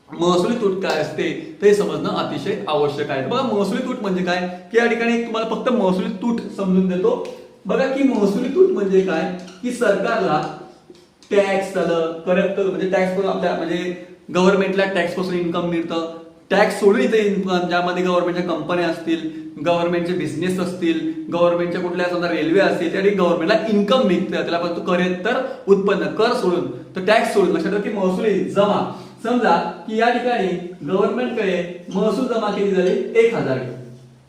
महसुली तूट काय असते ते समजणं अतिशय आवश्यक आहे. बघा महसुली तूट म्हणजे काय की या ठिकाणी तुम्हाला फक्त महसुली तूट समजून देतो. बघा की महसुली तूट म्हणजे काय की सरकारला टॅक्स करत म्हणजे टॅक्स करून आपल्या म्हणजे गव्हर्नमेंटला टॅक्स पासून इन्कम मिळतं. टॅक्स सोडून इथे इन्कम ज्यामध्ये गव्हर्नमेंटच्या कंपन्या असतील, गव्हर्नमेंटचे बिझनेस असतील, गव्हर्नमेंटच्या कुठल्या समजा रेल्वे असतील त्या ठिकाणी गव्हर्नमेंटला इन्कम मिळतं. त्याला पण तू करेल तर उत्पन्न कर सोडून तर टॅक्स सोडून. लक्षात ठेवा की महसुली जमा, समजा की या ठिकाणी गव्हर्नमेंटकडे महसूल जमा केली झाली 1000,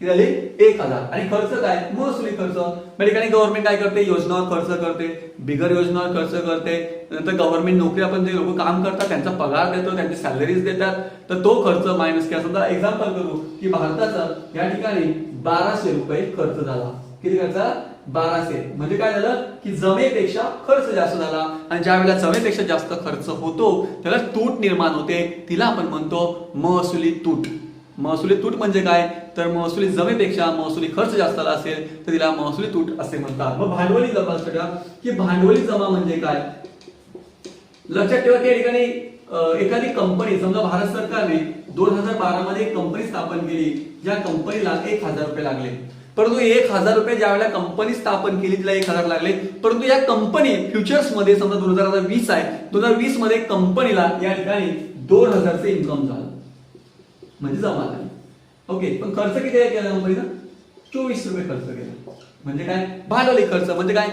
किती झाली 1000 आणि खर्च काय महसुली खर्च. या ठिकाणी गव्हर्नमेंट काय करते? योजनावर खर्च करते, बिगर योजनावर खर्च करते. नंतर गव्हर्नमेंट नोकरी आपण जे लोक काम करतात त्यांचा पगार देतो, त्यांची सॅलरीज देतात, तर तो खर्च मायनस केला. समजा एक्झाम्पल करू की भारताचा या ठिकाणी 1200 रुपये खर्च झाला. किती खर्च? 1200. म्हणजे काय झालं की जमेपेक्षा खर्च जास्त झाला आणि ज्या वेळेला जमेपेक्षा जास्त खर्च होतो त्याला तूट निर्माण होते, तिला आपण म्हणतो महसुली तूट. महसुली तूट म्हणजे काय तर महसुली जमेपेक्षा महसुली खर्च जास्त झाला असेल तर तिला महसुली तूट असे म्हणतात. मग भांडवली जमा की भांडवली जमा म्हणजे काय? लक्षात ठेवा की या ठिकाणी एखादी कंपनी, समजा भारत सरकारने 2012 मध्ये एक कंपनी स्थापन केली, ज्या कंपनीला 1000 रुपये लागले. परंतु 1000 रुपये ज्या वेळेला कंपनी स्थापन केली तिला 1000 लागले, परंतु या कंपनी फ्युचर्स मध्ये समजा 2020 आहे, 2020 मध्ये कंपनीला या ठिकाणी 2000 इन्कम झालं म्हणजे जमा झाली. ओके, पण खर्च किती केला कंपनीला? 24 रुपये खर्च केला. म्हणजे काय? भांडवली खर्च. म्हणजे काय?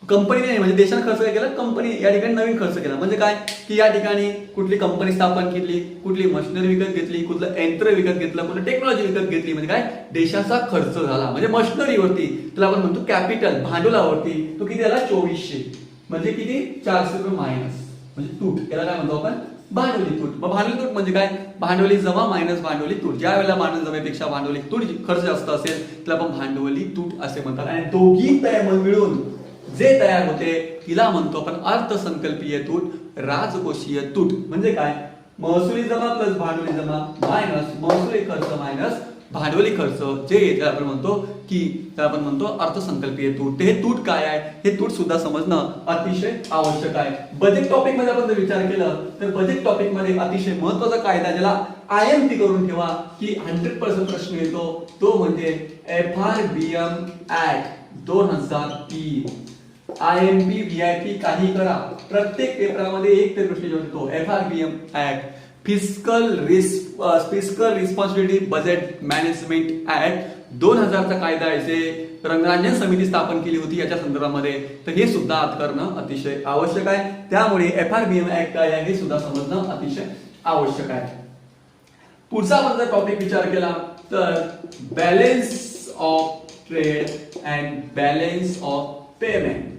कंपनीने नाही म्हणजे देशाने खर्च काय केला? कंपनी या ठिकाणी नवीन खर्च केला. म्हणजे काय की या ठिकाणी कुठली कंपनी स्थापन केली, कुठली मशिनरी विकत घेतली, कुठलं यंत्र विकत घेतलं, कुठलं टेक्नॉलॉजी विकत घेतली. म्हणजे काय? देशाचा खर्च झाला. म्हणजे मशिनरीवरती त्याला आपण म्हणतो कॅपिटल, भांडवलावरती तो किती आला? 2400. म्हणजे किती? 400 रुपये मायनस म्हणजे तूट. याला काय म्हणतो आपण? भांडवली तूट. मग भांडवली तूट म्हणजे काय? भांडवली जमा मायनस भांडवली तूट. ज्या वेळेला भांडवल जमेपेक्षा भांडवली तूट खर्च जास्त असेल त्याला आपण भांडवली तूट असे म्हणतात. आणि दोघी मिळून जे तयार होते तिला म्हणतो आपण अर्थसंकल्पीय तूट, राजकोषीय तूट. म्हणजे काय? महसुली जमा प्लस भांडवली जमा मायनस महसुली खर्च मायनस भांडवली खर्च जे येते आपण म्हणतो की त्याला आपण म्हणतो अर्थसंकल्पीय तूट. हे तूट काय आहे हे तूट सुद्धा समजणं अतिशय आवश्यक आहे. बजेट टॉपिक मध्ये आपण जर विचार केला तर बजेट टॉपिक मध्ये अतिशय महत्त्वाचा कायदा ज्याला IMP करून ठेवा की 100% प्रश्न येतो तो म्हणजे FRBM ऍक्ट 2003. IMP VIP काही करा, प्रत्येक पेपरामध्ये एक ते प्रश्न येतो. FRBM act, fiscal responsibility budget management act 2000 चा कायदा आहे जे रंगरांजन समिती स्थापन केली होती याच्या संदर्भामध्ये. तर हे सुद्धा आत करणं अतिशय आवश्यक आहे. त्यामुळे FRBM ऍक्ट काय आहे हे सुद्धा समजणं अतिशय आवश्यक आहे. पुढचा आपण जर टॉपिक विचार केला तर balance of trade and balance of payment,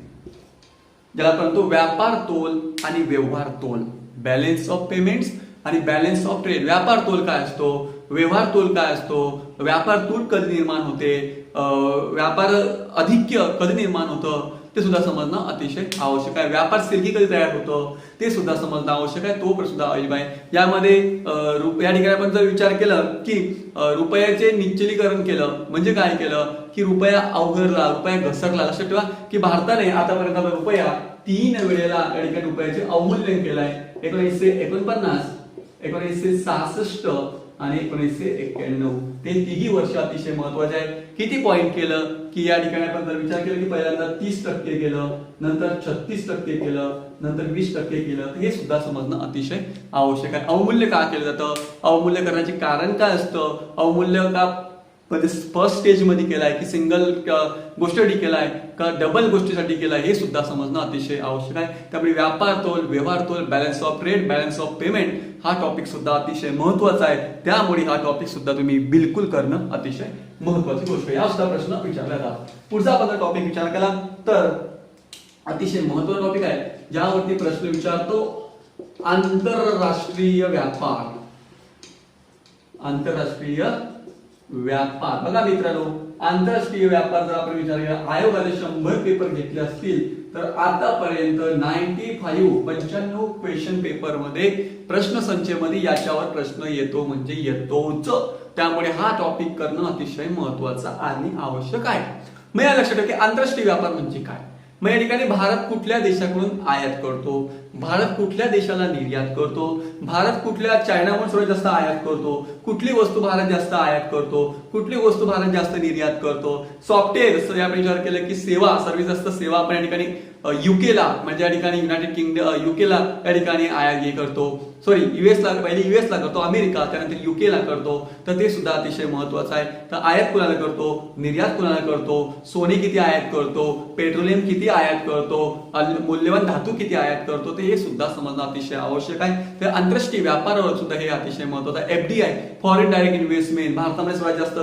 ज्याला आपण म्हणतो व्यापार तोल आणि व्यवहार तोल. बॅलन्स ऑफ पेमेंट्स आणि बॅलन्स ऑफ ट्रेड. व्यापार तोल काय असतो, व्यवहार तोल काय असतो, व्यापार तूट कधी निर्माण होते, व्यापार अधिक्य कधी निर्माण होतं, ते सुद्धा समजणं अतिशय आवश्यक आहे. व्यापार सिरकी कधी तयार होतं ते सुद्धा समजणं आवश्यक आहे, तो सुद्धा आवश्यक आहे. यामध्ये या ठिकाणी आपण जर विचार केला की रुपयाचे निश्चलीकरण केलं म्हणजे काय केलं की रुपया अवघडला, रुपया घसरला. लक्षात ठेवा की भारताने आतापर्यंत रुपया 3 वेळेला या ठिकाणी रुपयाचे अवमूल्यन केलं आहे. 1949, 1966 आणि 1991. ते तिघी वर्ष अतिशय महत्वाचे आहे. किती पॉईंट केलं की या ठिकाणी आपण जर विचार केला की पहिल्यांदा 30% केलं, नंतर 36% केलं, नंतर 20% केलं, तर हे सुद्धा समजणं अतिशय आवश्यक आहे. अवमूल्य का केलं जातं, अवमूल्य करण्याचे कारण काय असतं, अवमूल्य का म्हणजे फर्स्ट स्टेज मध्ये केलाय की सिंगल गोष्टीसाठी केलाय का डबल गोष्टीसाठी केलाय, हे सुद्धा समजणं अतिशय आवश्यक आहे. त्यामुळे व्यापार तोल, व्यवहार तोल, balance of trade, balance of payment हा टॉपिक सुद्धा अतिशय महत्वाचा आहे. त्यामुळे हा टॉपिक सुद्धा तुम्ही बिलकुल करणं अतिशय महत्वाची गोष्ट आहे. हा सुद्धा प्रश्न विचारला जातो. पुढचा आपण टॉपिक विचार केला तर अतिशय महत्वाचा टॉपिक आहे ज्यावरती प्रश्न विचारतो आंतरराष्ट्रीय व्यापार. आंतरराष्ट्रीय व्यापार. बघा मित्रांनो, आंतरराष्ट्रीय व्यापार जर आपण विचार केला, आयोगाने 100 पेपर घेतले असतील तर आतापर्यंत 95 क्वेश्चन पेपर मध्ये प्रश्न संचयमध्ये याच्यावर प्रश्न येतो म्हणजे येतोच. त्यामुळे हा टॉपिक करणं अतिशय महत्वाचा आणि आवश्यक आहे. मग या लक्षात ठेवा की आंतरराष्ट्रीय व्यापार म्हणजे काय. मग या ठिकाणी भारत कुठल्या देशाकडून आयात करतो, भारत कुठल्या देशाला निर्यात करतो, भारत कुठल्या चायनाहून सर्वात जास्त आयात करतो, कुठली वस्तू भारत जास्त आयात करतो, कुठली वस्तू भारत जास्त निर्यात करतो. सॉफ्टवेअर आपण विचार केलं की सेवा, सर्व्हिस असतं, सेवा आपण या ठिकाणी युकेला म्हणजे या ठिकाणी युनायटेड किंगडम युकेला या ठिकाणी आयात करतो, सॉरी युएसला, पहिले युएसला करतो, अमेरिका, त्यानंतर युकेला करतो. तर ते सुद्धा अतिशय महत्वाचं आहे. तर आयात कुणाला करतो, निर्यात कुणाला करतो, सोने किती आयात करतो, पेट्रोलियम किती आयात करतो, मूल्यवान धातू किती आयात करतो, ते हे सुद्धा समजणं अतिशय आवश्यक आहे. तर आंतरराष्ट्रीय व्यापारावर सुद्धा हे अतिशय महत्वाचं आहे. एफडीआय, फॉरेन डायरेक्ट इन्व्हेस्टमेंट, भारतामध्ये सर्वात जास्त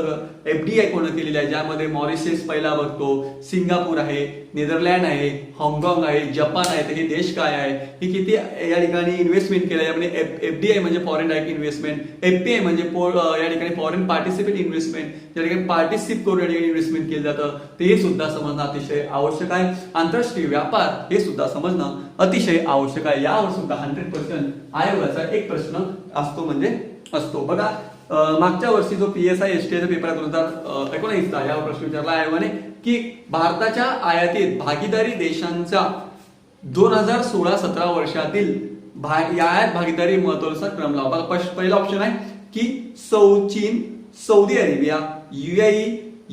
एफडीआय पूर्ण केलेली आहे, ज्यामध्ये मॉरिशस पहिला बघतो, सिंगापूर आहे, नेदरलँड आहे, हाँगकाँग आहे, जपान आहे. तर हे देश काय आहे, हे किती या ठिकाणी इन्व्हेस्टमेंट केलं आहे. एफडीआय म्हणजे फॉरेन डायरेक्ट इन्व्हेस्टमेंट, एफपीआय म्हणजे या ठिकाणी फॉरेन पार्टिसिपेट इन्व्हेस्टमेंट, या ठिकाणी पार्टिसिपेट करून या ठिकाणी इन्व्हेस्टमेंट केलं जातं. ते सुद्धा समजणं अतिशय आवश्यक आहे. आंतरराष्ट्रीय व्यापार हे सुद्धा समजणं अतिशय आवश्यक आहे. यावर सुद्धा 100% आयोगाचा एक प्रश्न असतो म्हणजे असतो. बघा मागच्या वर्षी जो PSI STI पेपर 2019 यावर प्रश्न विचारला आयोगाने की भारताच्या आयातीत भागीदारी देशांचा 2016-17 वर्षातील आयात भागीदारी महत्वानुसार क्रम लावा. पहिला ऑप्शन आहे की चीन, सौदी अरेबिया, UAE,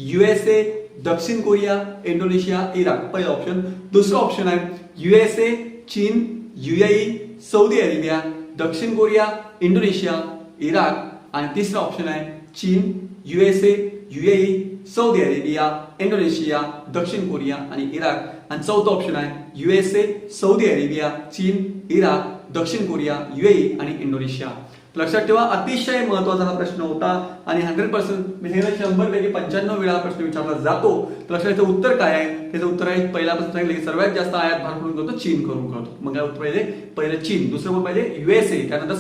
USA, दक्षिण कोरिया, इंडोनेशिया, इराक. पहिला ऑप्शन. दुसरा ऑप्शन आहे USA, चीन, UAE, सौदी अरेबिया, दक्षिण कोरिया, इंडोनेशिया, इराक. आणि तिसरा ऑप्शन आहे चीन, USA, UAE, Saudi Arabia, Indonesia, दक्षिण कोरिया आणि इराक. आणि चौथा ऑप्शन आहे USA, सौदी अरेबिया, चीन, इराक, दक्षिण कोरिया, UAE आणि इंडोनेशिया. लक्षात ठेवा अतिशय महत्वाचा हा प्रश्न होता आणि 100% हे 100 पैकी 95 वेळा प्रश्न विचारला जातो. लक्षात ठेवा उत्तर काय आहे, त्याचं उत्तर आहे पहिला प्रश्न सांगितलं की सर्वात जास्त आयात भारत करून करतो, चीन करून करतो. मग काय उत्तर पाहिजे, पहिलं चीन, दुसरं पाहिजे USA, त्यानंतर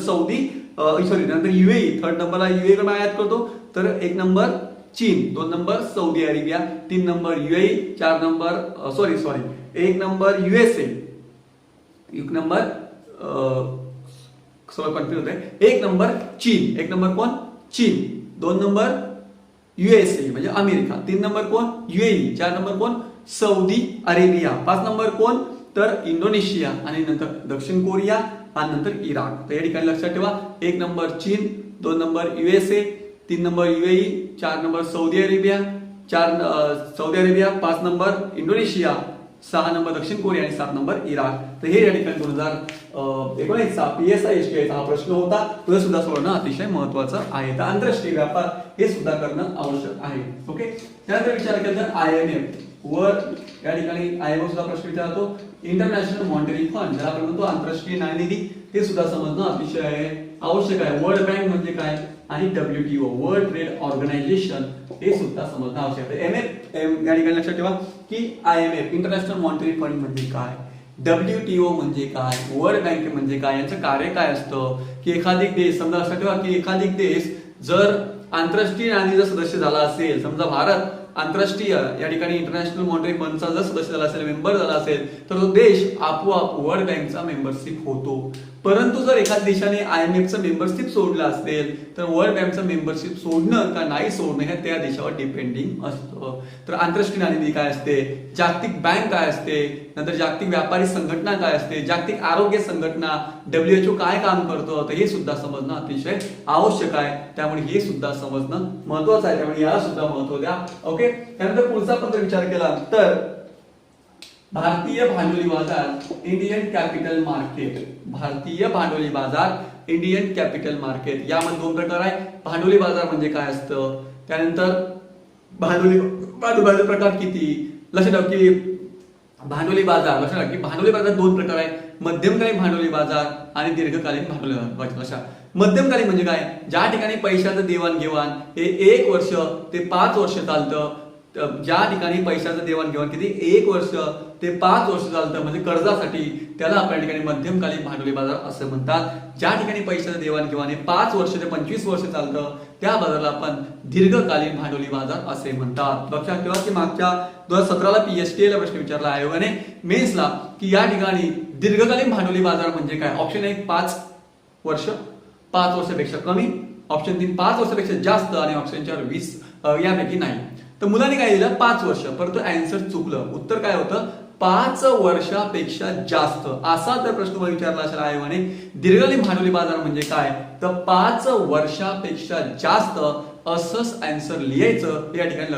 नंतर UAE, थर्ड नंबरला UAE कडून आयात करतो, तर 1 नंबर चीन, 2 number Saudi Arabia, 3 number UAE, 4 number 1 number USA, 1 number confuse आहे, 1 नंबर चीन, 1 नंबर कोण चीन, 2 नंबर USA म्हणजे अमेरिका, 3 नंबर कोण UAE, 4 नंबर कोण सौदी अरेबिया, 5 नंबर कोण तर इंडोनेशिया आणि नंतर दक्षिण कोरिया आणि नंतर इराक. तर या ठिकाणी लक्षात ठेवा 1 नंबर चीन, 2 number USA, 3 number UAE, 4 number Saudi Arabia, 5 number Indonesia, 6 number दक्षिण कोरिया आणि 7 नंबर इराक. तर हे या ठिकाणी 2019चा PSI STI हा प्रश्न होता. तो सुद्धा सोडणं अतिशय महत्वाचं आहे. तर आंतरराष्ट्रीय व्यापार हे सुद्धा करणं आवश्यक आहे. ओके, त्यानंतर विचार केला तर IMF वर या ठिकाणी IMF सुद्धा प्रश्न विचारतो. इंटरनॅशनल मॉनिटरी फंड ज्याला आपण म्हणतो आंतरराष्ट्रीय नाणेनिधी, हे सुद्धा समजणं अतिशय आवश्यक आहे. वर्ल्ड बँक म्हणजे काय आणि WTO वर्ल्ड ट्रेड ऑर्गनायझेशन हे सुद्धा समजणं आवश्यक आहे. MF या ठिकाणी लक्षात ठेवा की IMF इंटरनॅशनल मॉनिटरी फंड म्हणजे काय, WTO म्हणजे काय, वर्ल्ड बँक म्हणजे काय, यांचं कार्य काय असतं की एखादी देश समजा लक्षात ठेवा की एखादी देश जर आंतरराष्ट्रीय नाणेनिधीचा सदस्य झाला असेल, समजा भारत आंतरराष्ट्रीय या ठिकाणी इंटरनॅशनल मॉनिटरी फंडचा जर सदस्य झाला असेल, मेंबर झाला असेल, तर तो देश आपोआप वर्ल्ड बँकचा मेंबरशिप होतो. परंतु जर एखाद्या देशाने IMFचं मेंबरशिप सोडलं असेल तर वर्ल्ड बँकचं मेंबरशिप सोडणं का नाही सोडणं हे त्या देशावर डिपेंडिंग असतं. तर आंतरराष्ट्रीय नाणेनिधी काय असते, जागतिक बँक काय असते, नंतर जागतिक व्यापारी संघटना काय असते, जागतिक आरोग्य संघटना WHO काय काम करतं, तर हे सुद्धा समजणं अतिशय आवश्यक आहे. त्यामुळे हे सुद्धा समजणं महत्वाचं आहे. त्यामुळे याला सुद्धा महत्व द्या. ओके. त्यानंतर पुढचा आपण जर विचार केला तर भारतीय भांडवली बाजार इंडियन कॅपिटल मार्केट. भारतीय भांडवली बाजार इंडियन कॅपिटल मार्केट यामध्ये दोन प्रकार आहे. भांडवली बाजार म्हणजे काय असतं, त्यानंतर भांडवली बाजार प्रकार किती. लक्षात ठेवा की भांडवली बाजार भांडवली बाजार दोन प्रकार आहे. मध्यमकालीन भांडवली बाजार आणि दीर्घकालीन भांडवली बाजार. मध्यमकालीन म्हणजे काय, ज्या ठिकाणी पैशाचं देवाणघेवाण हे 1 वर्ष ते 5 वर्ष चालतं. ज्या ठिकाणी पैशाचं देवाणघेवाण किती 1 वर्ष ते 5 वर्ष चालतं म्हणजे कर्जासाठी, त्याला आपल्या ठिकाणी मध्यमकालीन भांडवली बाजार असं म्हणतात. ज्या ठिकाणी पैशाचं देवाणघेवाण हे 5 वर्ष ते 25 वर्ष चालतं त्या बाजाराला आपण दीर्घकालीन भांडवली बाजार असे म्हणतात. लक्षात ठेवा की मागच्या 2017ला PSTA ला प्रश्न विचारला आयोगाने मेन्सला की या ठिकाणी दीर्घकालीन भांडवली बाजार म्हणजे काय. ऑप्शन 1 5 वर्ष, 5 वर्षापेक्षा कमी, ऑप्शन 3 5 वर्षापेक्षा जास्त आणि ऑप्शन 4 20 यापैकी नाही. तर मुलांनी काय दिलं 5 वर्ष, परंतु आन्सर चुकलं. उत्तर काय होतं 5 वर्षापेक्षा जास्त. असा जर प्रश्न तुम्हाला विचारला असेल आयोगाने दीर्घकालीन भांडवली बाजार म्हणजे काय, तर 5 वर्षापेक्षा जास्त असंच आन्सर लिहायचं. या ठिकाणी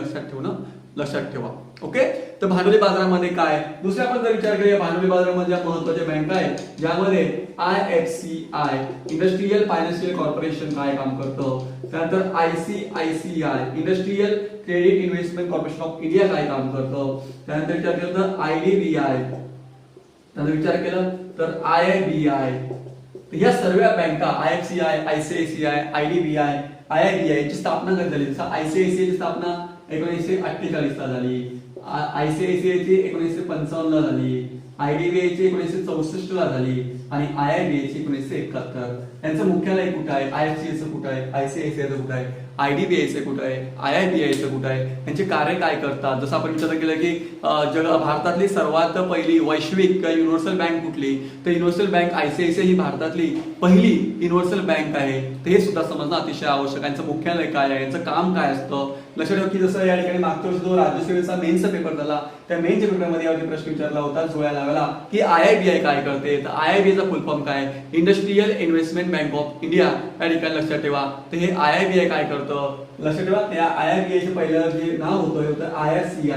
लक्षात ठेवा. ओके. तर भांडवली बाजारामध्ये काय, दुसऱ्या आपण जर विचार केला भांडवली बाजारामध्ये महत्वाच्या बँका आहेत ज्यामध्ये IFCI इंडस्ट्रियल फायनान्शियल कॉर्पोरेशन काय काम करतं, त्यानंतर ICICI industrial credit investment corporation of India काय काम करतं, त्यानंतर विचार केला तर IDBI, त्यानंतर विचार केला तर IIBI. या सर्व बँका IFCI, ICICI, IDBI, IIBI ची स्थापना कधी झाली. जसं ICICI ची स्थापना 1948 ला झाली, ICICI ची 1955 ला झाली, IDBI ची 1964 ला झाली आणि IIBI ची 1971. यांचं मुख्यालय कुठं आहे, IFCI चं कुठं आहे, ICICI चं कुठं आहे, IDBI चं कुठं आहे, IIBI चं कुठं आहे, यांचे कार्य काय करतात. जसं आपण विचार केलं की भारतातली सर्वात पहिली वैश्विक युनिव्हर्सल बँक कुठली, तर युनिव्हर्सल बँक ICICI ही भारतातली पहिली युनिव्हर्सल बँक आहे. तर हे सुद्धा समजणं अतिशय आवश्यक. यांचं मुख्यालय काय आहे, यांचं काम काय असतं. लक्षात ठेवा की जसं या ठिकाणी मागच्या वर्षी जो राज्यसेवेचा मेन्सचा पेपर झाला त्या मेन्सच्या पेपरमध्ये यावरती प्रश्न विचारला होता जुळ्या लावला की IIBI काय करते. तर IIBI चा फुल फॉर्म काय, industrial investment bank of India. या ठिकाणी लक्षात ठेवा. तर हे IIBI काय करतं, लक्षात ठेवा या IIBI चे पहिलं जे नाव होतं हे होतं IRCI.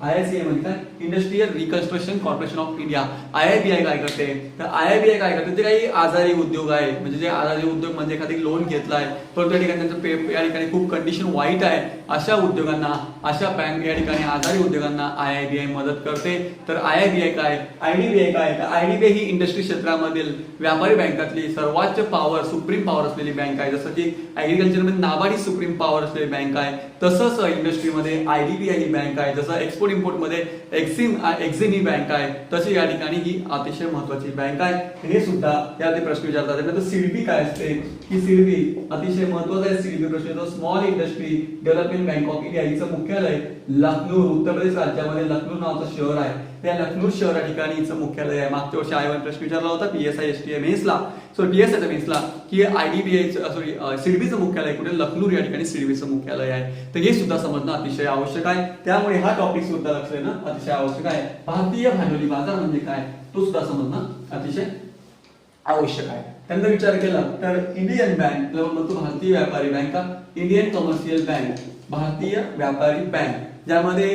IRCI म्हणजे काय, industrial reconstruction corporation of India. IIBI काय करते, तर IIBI काय करते, ते काही आजारी उद्योग आहे म्हणजे जे आजारी उद्योग म्हणजे एखादी लोन घेतलाय परंतु या ठिकाणी त्यांचं या ठिकाणी खूप कंडिशन वाईट आहे, अशा उद्योगांना, अशा बँक या ठिकाणी आजारी उद्योगांना IIBI मदत करते. तर IIBI काय, IDBI काय, तर IDBI ही इंडस्ट्री क्षेत्रामधील व्यापारी बँकातली सर्वोच्च पॉवर, सुप्रीम पॉवर असलेली बँक आहे. जसं की ऍग्रिकल्चर मध्ये नाबार्ड सुप्रीम पॉवर असलेली बँक आहे, तसंच इंडस्ट्रीमध्ये IDBI ही बँक आहे. जसं एक्सपोर्ट इम्पोर्ट मध्ये एक्झिम ही बँक आहे, तशी या ठिकाणी ही अतिशय महत्वाची बँक आहे. हे सुद्धा यामध्ये प्रश्न विचारतात. त्यानंतर सिडबी काय असते, ही सिडबी अतिशय महत्वाचा आहे. सिडबी प्रश्न येतो small industry development bank of India. हिचं मुख्यालय लखनौ, उत्तर प्रदेश राज्यामध्ये लखनौ नावाचं शहर आहे. त्या लखनौ शहर या ठिकाणी हिचं मुख्यालय आहे. मागच्या वर्षी आयोगाने प्रश्न विचारला होता PSI मेन्सला की IDBI सिडबीचं मुख्यालय कुठे, लखनौ या ठिकाणी सिडबीचं मुख्यालय आहे. तर हे सुद्धा समजणं अतिशय आवश्यक आहे. त्यामुळे हा टॉपिक सुद्धा लक्ष देणं अतिशय आवश्यक आहे. भारतीय भांडवली बाजार म्हणजे काय तो सुद्धा समजणं अतिशय आवश्यक आहे. त्यानंतर विचार केला तर इंडियन बँक म्हणतो भारतीय व्यापारी बँका, इंडियन कमर्शियल बँक, भारतीय व्यापारी बँक, ज्यामध्ये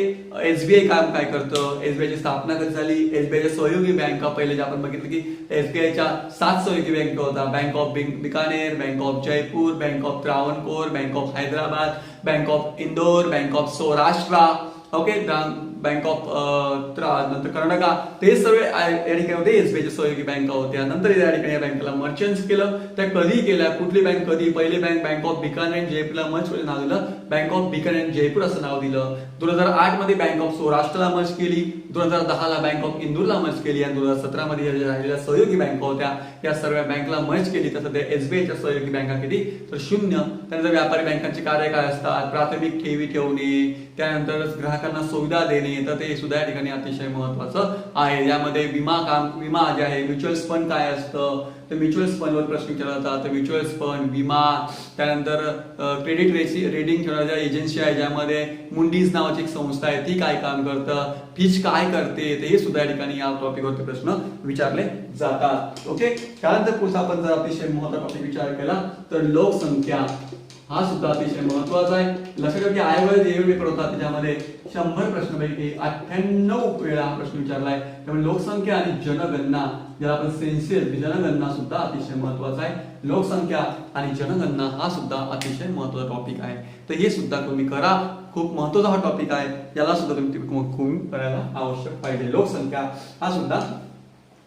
SBI काम काय करतं, SBI ची स्थापना कधी झाली, SBI च्या सहयोगी बँका पहिले जे आपण बघितलं की SBI च्या 7 सहयोगी बँका होता. Bank of Bikaner, bank of Jaipur, bank of Travancore, bank of Hyderabad, bank of Indore, bank of Saurashtra, okay, bank of नंतर कर्नाटका. ते सर्व या ठिकाणी होते SBI च्या सहयोगी बँका होत्या. नंतर या ठिकाणी या बँकेला मर्चंट्स केलं. त्या कधी केल्या, कुठली बँक कधी, पहिली बँक ऑफ बिकानेर जयपूरला मर्च नाव दिलं, बँक ऑफ बिकानेर जयपूर असं नाव दिलं. 2008 मध्ये बँक ऑफ सौराष्ट्रला मर्ज केली, 2010 ला बँक ऑफ इंदूरला मर्ज केली आणि 2017 मध्ये राहिलेल्या सहयोगी बँका होत्या या सर्व बँकला मर्ज केली. तर सध्या एसबीआयच्या सहयोगी बँका किती तर 0. त्यानंतर व्यापारी बँकांचे कार्य काय असतात, प्राथमिक ठेवी ठेवणे, त्यानंतर ग्राहकांना सुविधा देणे, तर ते सुद्धा या ठिकाणी अतिशय महत्वाचं आहे. यामध्ये विमा जे आहे म्युच्युअल फंड काय असतं, तर म्युच्युअल फंडवर प्रश्न विचारला जातात. तर म्युच्युअल फंड, विमा, त्यानंतर क्रेडिट रेटिंग ठेवणाऱ्या एजन्सी आहे ज्यामध्ये मुंडीज नावाची एक संस्था आहे ती काय काम करतं, फिच काय करते, ते हे सुद्धा या ठिकाणी या टॉपिकवरती प्रश्न विचारले जातात. ओके, त्यानंतर पुढचा आपण जर अतिशय महत्त्वाचा टॉपिक विचार केला तर लोकसंख्या हा सुद्धा अतिशय महत्वाचा आहे. लक्षात ठेवा की आयोगाने जे पेपर होता त्याच्यामध्ये 100 प्रश्नांपैकी 98 वेळा हा प्रश्न विचारलाय. त्यामुळे लोकसंख्या आणि जनगणना ज्याला आपण सेन्सस जनगणना सुद्धा अतिशय महत्वाचा आहे. लोकसंख्या आणि जनगणना हा सुद्धा अतिशय महत्वाचा टॉपिक आहे. तर हे सुद्धा तुम्ही करा, खूप महत्वाचा हा टॉपिक आहे, याला सुद्धा तुम्ही करायला आवश्यक पाहिजे. लोकसंख्या हा सुद्धा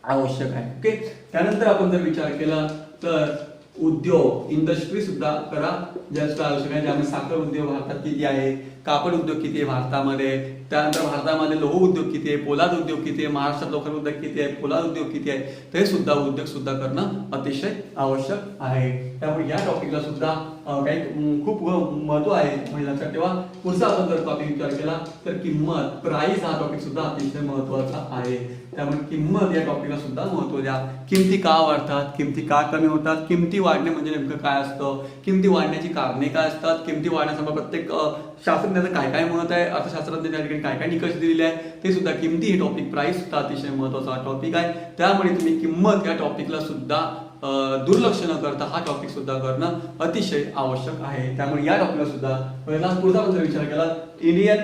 आवश्यक आहे. ओके, त्यानंतर आपण जर विचार केला तर उद्योग इंडस्ट्री सुद्धा करा, ज्याचं आवश्यक आहे. ज्यामध्ये साखर उद्योग भारतात किती आहे, कापड उद्योग किती आहे भारतामध्ये, त्यानंतर भारतामध्ये लोह उद्योग किती आहे, पोलाद उद्योग किती आहे, महाराष्ट्रात लोखंड उद्योग किती आहे, पोलाद उद्योग किती आहे, ते सुद्धा उद्योग सुद्धा करणं अतिशय आवश्यक आहे. त्यामुळे या टॉपिकला सुद्धा काही खूप महत्व आहे. म्हणजे लक्षात ठेवा. पुढचा आपण जर टॉपिक विचार केला तर किंमत, प्राइस हा टॉपिक सुद्धा अतिशय महत्वाचा आहे. त्यामुळे किंमत या टॉपिकला सुद्धा महत्व द्या. किमती का वाढतात, किमती का कमी होतात, किमती वाढणे म्हणजे नेमकं काय असतं, किमती वाढण्याची कारणे काय असतात, किमती वाढण्यासंदर्भात प्रत्येक शास्त्रज्ञाचं काय काय मत आहे, अर्थशास्त्राच्या त्या ठिकाणी काय काय निकष दिलेले आहे, ते सुद्धा किमती हे टॉपिक, प्राइस सुद्धा अतिशय महत्वाचा टॉपिक आहे. त्यामुळे तुम्ही किंमत या टॉपिकला सुद्धा दुर्लक्ष न करता हा टॉपिक सुद्धा करणं अतिशय आवश्यक आहे. त्यामुळे या टॉपिकला सुद्धा पुढचा आपण जर विचार केला इंडियन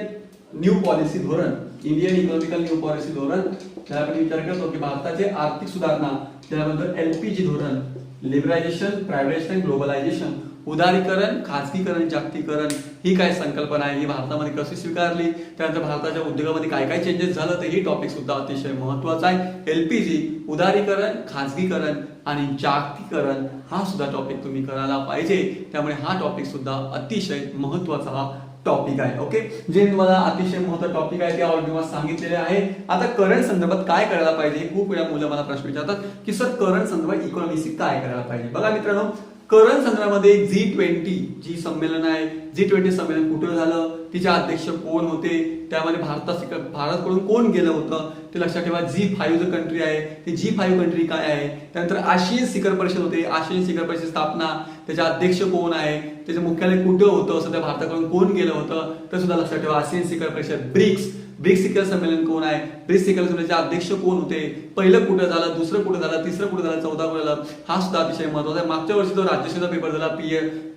न्यू पॉलिसी धोरण, इंडियन इकॉनॉमिकल न्यू पॉलिसी धोरण, त्याला आपण विचार करतो की भारताचे आर्थिक सुधारणा, त्यानंतर एलपीजी धोरण, लिबरलायझेशन, प्रायव्हेटायझेशन, ग्लोबलायझेशन, उदारीकरण, खाजगीकरण, जागतिकीकरण ही काय संकल्पना आहे, ही भारतामध्ये कशी स्वीकारली, त्यानंतर भारताच्या उद्योगामध्ये काय काय चेंजेस झालं, तर ही टॉपिक सुद्धा अतिशय महत्वाचा आहे. एलपीजी, उदारीकरण, खाजगीकरण आणि जागतिकीकरण हा सुद्धा टॉपिक तुम्ही करायला पाहिजे. त्यामुळे हा टॉपिक सुद्धा अतिशय महत्वाचा हा टॉपिक आहे. ओके, जे तुम्हाला अतिशय महत्त्वाचं टॉपिक आहे ते ऑलरेडी मला सांगितलेले आहे. आता करंट संदर्भात काय करायला पाहिजे, खूप वेळा मुलं मला प्रश्न विचारतात की सर करंट संदर्भात इकॉनॉमिक्स काय करायला पाहिजे. बघा मित्रांनो, करंट संदर्भामध्ये G20 जी संमेलन आहे, G20 संमेलन कुठं झालं, तिचे अध्यक्ष कोण होते, त्यामध्ये भारतकडून कोण गेलं होतं ते लक्षात ठेवा. G5 जो कंट्री आहे ती G5 कंट्री काय आहे. त्यानंतर आशियन शिखर परिषद होते, आशियन शिखर परिषद स्थापना, त्याचे अध्यक्ष कोण आहे, त्याचे मुख्यालय कुठं होतं, सध्या भारताकडून कोण गेलं होतं ते सुद्धा लक्षात ठेवा. आशियन शिखर परिषद, ब्रिक्स शिखर संमेलन कोण आहे, ब्रिक्स शिखर संमेलनाचे अध्यक्ष कोण होते, पहिलं कुठं झालं, दुसरं कुठं झालं, तिसरं कुठं झालं, 14 कुठं झालं, हा सुद्धा अतिशय महत्वाचा आहे. मागच्या वर्षी जो राज्यसेवा पेपर झाला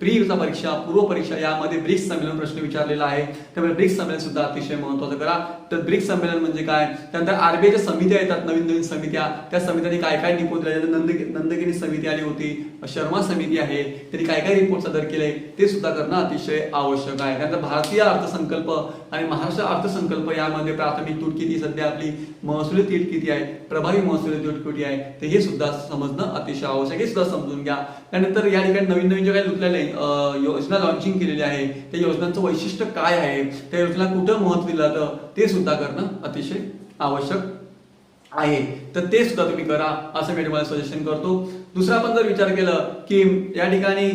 प्रीचा परीक्षा, पूर्व परीक्षा, यामध्ये ब्रिक्स संमेलन प्रश्न विचारलेला आहे. त्यामुळे ब्रिक्स संमेलन सुद्धा अतिशय महत्वाचं करा. तर ब्रिक्स संमेलन म्हणजे काय, त्यानंतर आरबीआयच्या समित्या येतात, नवीन समित्या, त्या समित्यांनी काय काय रिपोर्ट दिले, नंदगिरी समिती आली होती, शर्मा समिती आहे, त्यांनी काय काय रिपोर्ट सादर केले ते सुद्धा करणं अतिशय आवश्यक आहे. त्यानंतर भारतीय अर्थसंकल्प आणि महाराष्ट्र अर्थसंकल्प यामध्ये प्राथमिक तूट किती, सध्या आपली महसुली तूट किती आहे, प्रभावी महसुली तूट किती आहे, ते हे सुद्धा समजणं अतिशय आवश्यक, हे सुद्धा समजून घ्या. त्यानंतर या ठिकाणी नवीन जे काही लुटलेले योजना लॉन्चिंग केलेली आहे, त्या योजनांचं वैशिष्ट्य काय आहे, त्या योजना कुठं महत्व दिलं जातं ते सुद्धा करणं अतिशय आवश्यक आहे. तर ते सुद्धा तुम्ही करा असं मी तुम्हाला सजेशन करतो. दुसरा आपण जर विचार केलं की या ठिकाणी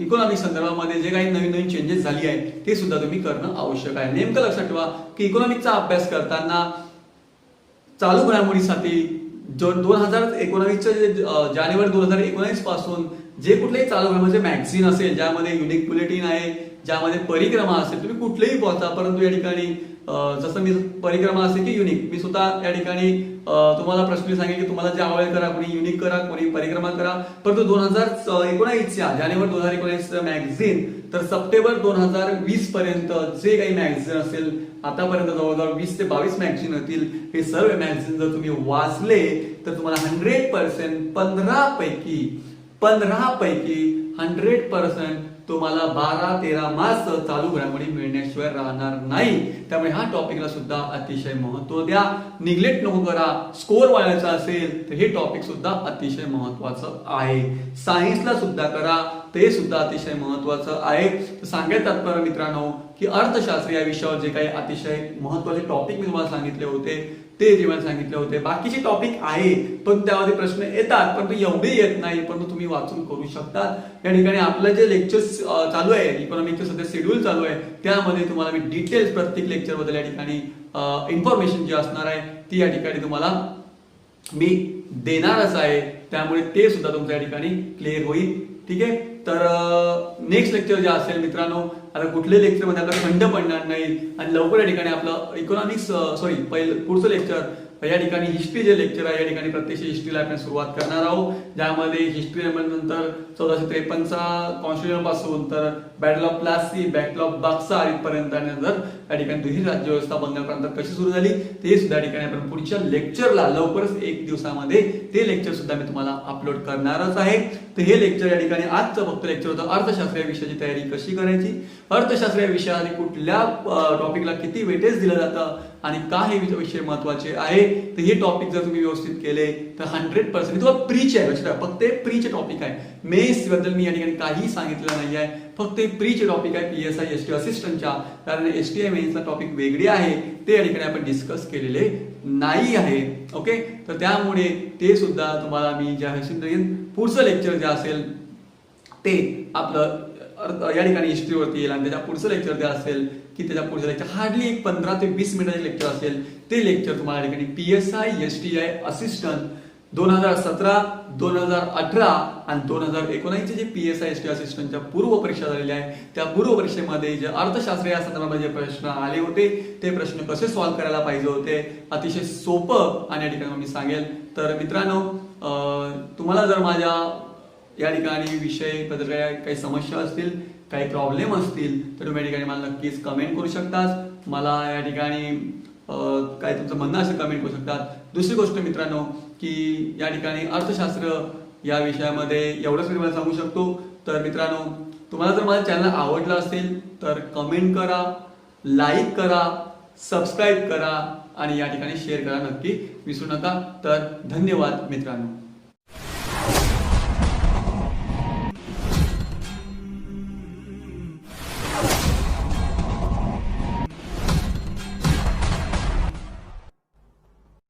इकॉनॉमिक संदर्भामध्ये जे काही नवीन चेंजेस झाली आहे ते सुद्धा तुम्ही करणं आवश्यक आहे. नेमकं लक्षात ठेवा की इकॉनॉमिकचा अभ्यास करताना चालू घडामोडीसाठी 2019 जानेवारी 2019 पासून जे कुठलेही चालू घडामोडी मॅगझिन असेल, ज्यामध्ये युनिक बुलेटिन आहे, ज्यामध्ये परिक्रमा असेल, तुम्ही कुठलेही पोहोचा, परंतु या ठिकाणी जसं मी परिक्रमा असेल की युनिक, मी स्वतः या ठिकाणी तुम्हाला प्रश्न सांगेल की तुम्हाला जे आवडेल करा, कोणी युनिक करा, कोणी परिक्रमा करा. परंतु 2019च्या जानेवारी 2019 मॅगझिन तर सप्टेंबर 2020 पर्यंत जे काही मॅगझिन असेल, आतापर्यंत जवळजवळ 20 ते 22 मॅगझिन होतील, हे सर्व मॅगझिन जर तुम्ही वाचले तर तुम्हाला 100% 15 पैकी 100% तुम्हाला 12-13 मार्च चालू घडामोडी मिळण्याशिवाय राहणार नाही. त्यामुळे हा टॉपिकला सुद्धा अतिशय महत्व द्या. निग्लेक्ट नको करा. स्कोर वाढवायचा असेल तर हे टॉपिक सुद्धा अतिशय महत्वाचं आहे. सायन्सला सुद्धा करा, ते सुद्धा अतिशय महत्वाचं आहे. तर सांगायचं तात्पर्य मित्रांनो की अर्थशास्त्र या विषयावर जे काही अतिशय महत्वाचे टॉपिक मी तुम्हाला सांगितले होते ते जेव्हा सांगितले होते. बाकीचे टॉपिक आहे पण त्यामध्ये प्रश्न येतात, परंतु एवढे येत नाही, परंतु तुम्ही वाचून करू शकतात. या ठिकाणी आपलं जे लेक्चर्स चालू आहे, इकॉनॉमिकचं सध्या शेड्यूल चालू आहे, त्यामध्ये तुम्हाला मी डिटेल्स प्रत्येक लेक्चर बद्दल या ठिकाणी इन्फॉर्मेशन जी असणार आहे ती या ठिकाणी तुम्हाला मी देणारच आहे. त्यामुळे ते सुद्धा तुमच्या या ठिकाणी क्लिअर होईल. ठीक आहे. तर नेक्स्ट लेक्चर जे असेल मित्रांनो, आता कुठल्या लेक्चर मध्ये आपला खंड पडणार नाही आणि लवकर या ठिकाणी आपलं इकॉनॉमिक्स पहिलं पुढचं लेक्चर या ठिकाणी हिस्ट्री जे लेक्चर आहे, या ठिकाणी प्रत्यक्ष हिस्ट्रीला आपण सुरुवात करणार आहोत, ज्यामध्ये हिस्ट्री नंतर 1453चा कॉन्स्टिट्यूशन पासून तर battle of Plassey, battle of Buxar इथपर्यंत आणि नंतर या ठिकाणी दुहेरी राज्य व्यवस्था बंगालपर्यंत कशी सुरू झाली ते सुद्धा या ठिकाणी आपण पुढच्या लेक्चरला लवकरच 1 दिवसामध्ये ते लेक्चर सुद्धा मी तुम्हाला अपलोड करणारच आहे. तर हे लेक्चर या ठिकाणी आजचं फक्त लेक्चर होतं अर्थशास्त्र या विषयाची तयारी कशी करायची, अर्थशास्त्र या विषयाने कुठल्या टॉपिकला किती वेटेज दिलं जातं आणि का हे विषय महत्वाचे आहे. तर हे टॉपिक जर तुम्ही व्यवस्थित केले तर 100% तुम्हाला प्रीच आहे. फक्त प्रीचे टॉपिक आहे. मेन्स बद्दल मी या ठिकाणी काही सांगितलं नाही आहे, फक्त प्रीचे टॉपिक आहे PSI ST असिस्टंटच्या. कारण STI मेन्सचा टॉपिक वेगळे आहे, ते या ठिकाणी आपण डिस्कस केलेले नाही आहे. ओके. तर त्यामुळे ते सुद्धा तुम्हाला मी ज्या पुढचं लेक्चर जे असेल ते आपलं या ठिकाणी हिस्ट्रीवरती येईल आणि त्याच्या पुढचं लेक्चर जे असेल की त्याच्या पुढचं लेक्चर हार्डली एक 15 ते 20 मिनिटाचे लेक्चर असेल. ते लेक्चर तुम्हाला या ठिकाणी PSI STI असिस्टंट 2017, 2018 आणि 2019 जे PSI STI असिस्टंटच्या पूर्व परीक्षा झालेल्या आहे, त्या पूर्व परीक्षेमध्ये जे अर्थशास्त्र या संदर्भामध्ये जे प्रश्न आले होते ते प्रश्न कसे सॉल्व्ह करायला पाहिजे होते, अतिशय सोपं आणि या ठिकाणी मी सांगेल. तर मित्रांनो, तुम्हाला जर माझ्या या ठिकाणी विषय बद्दल काही समस्या असतील, काही प्रॉब्लेम असतील तर तुम्ही या ठिकाणी मला नक्कीच कमेंट करू शकतात. मला या ठिकाणी काय तुमचं म्हणणं असेल कमेंट करू शकतात. दुसरी गोष्ट मित्रांनो की या ठिकाणी अर्थशास्त्र या विषयामध्ये एवढंच मी तुम्हाला सांगू शकतो. तर मित्रांनो, तुम्हाला जर माझं चॅनल आवडलं असेल तर कमेंट करा, लाईक करा, सबस्क्राईब करा आणि या ठिकाणी शेअर करा नक्की विसरू नका. तर धन्यवाद मित्रांनो.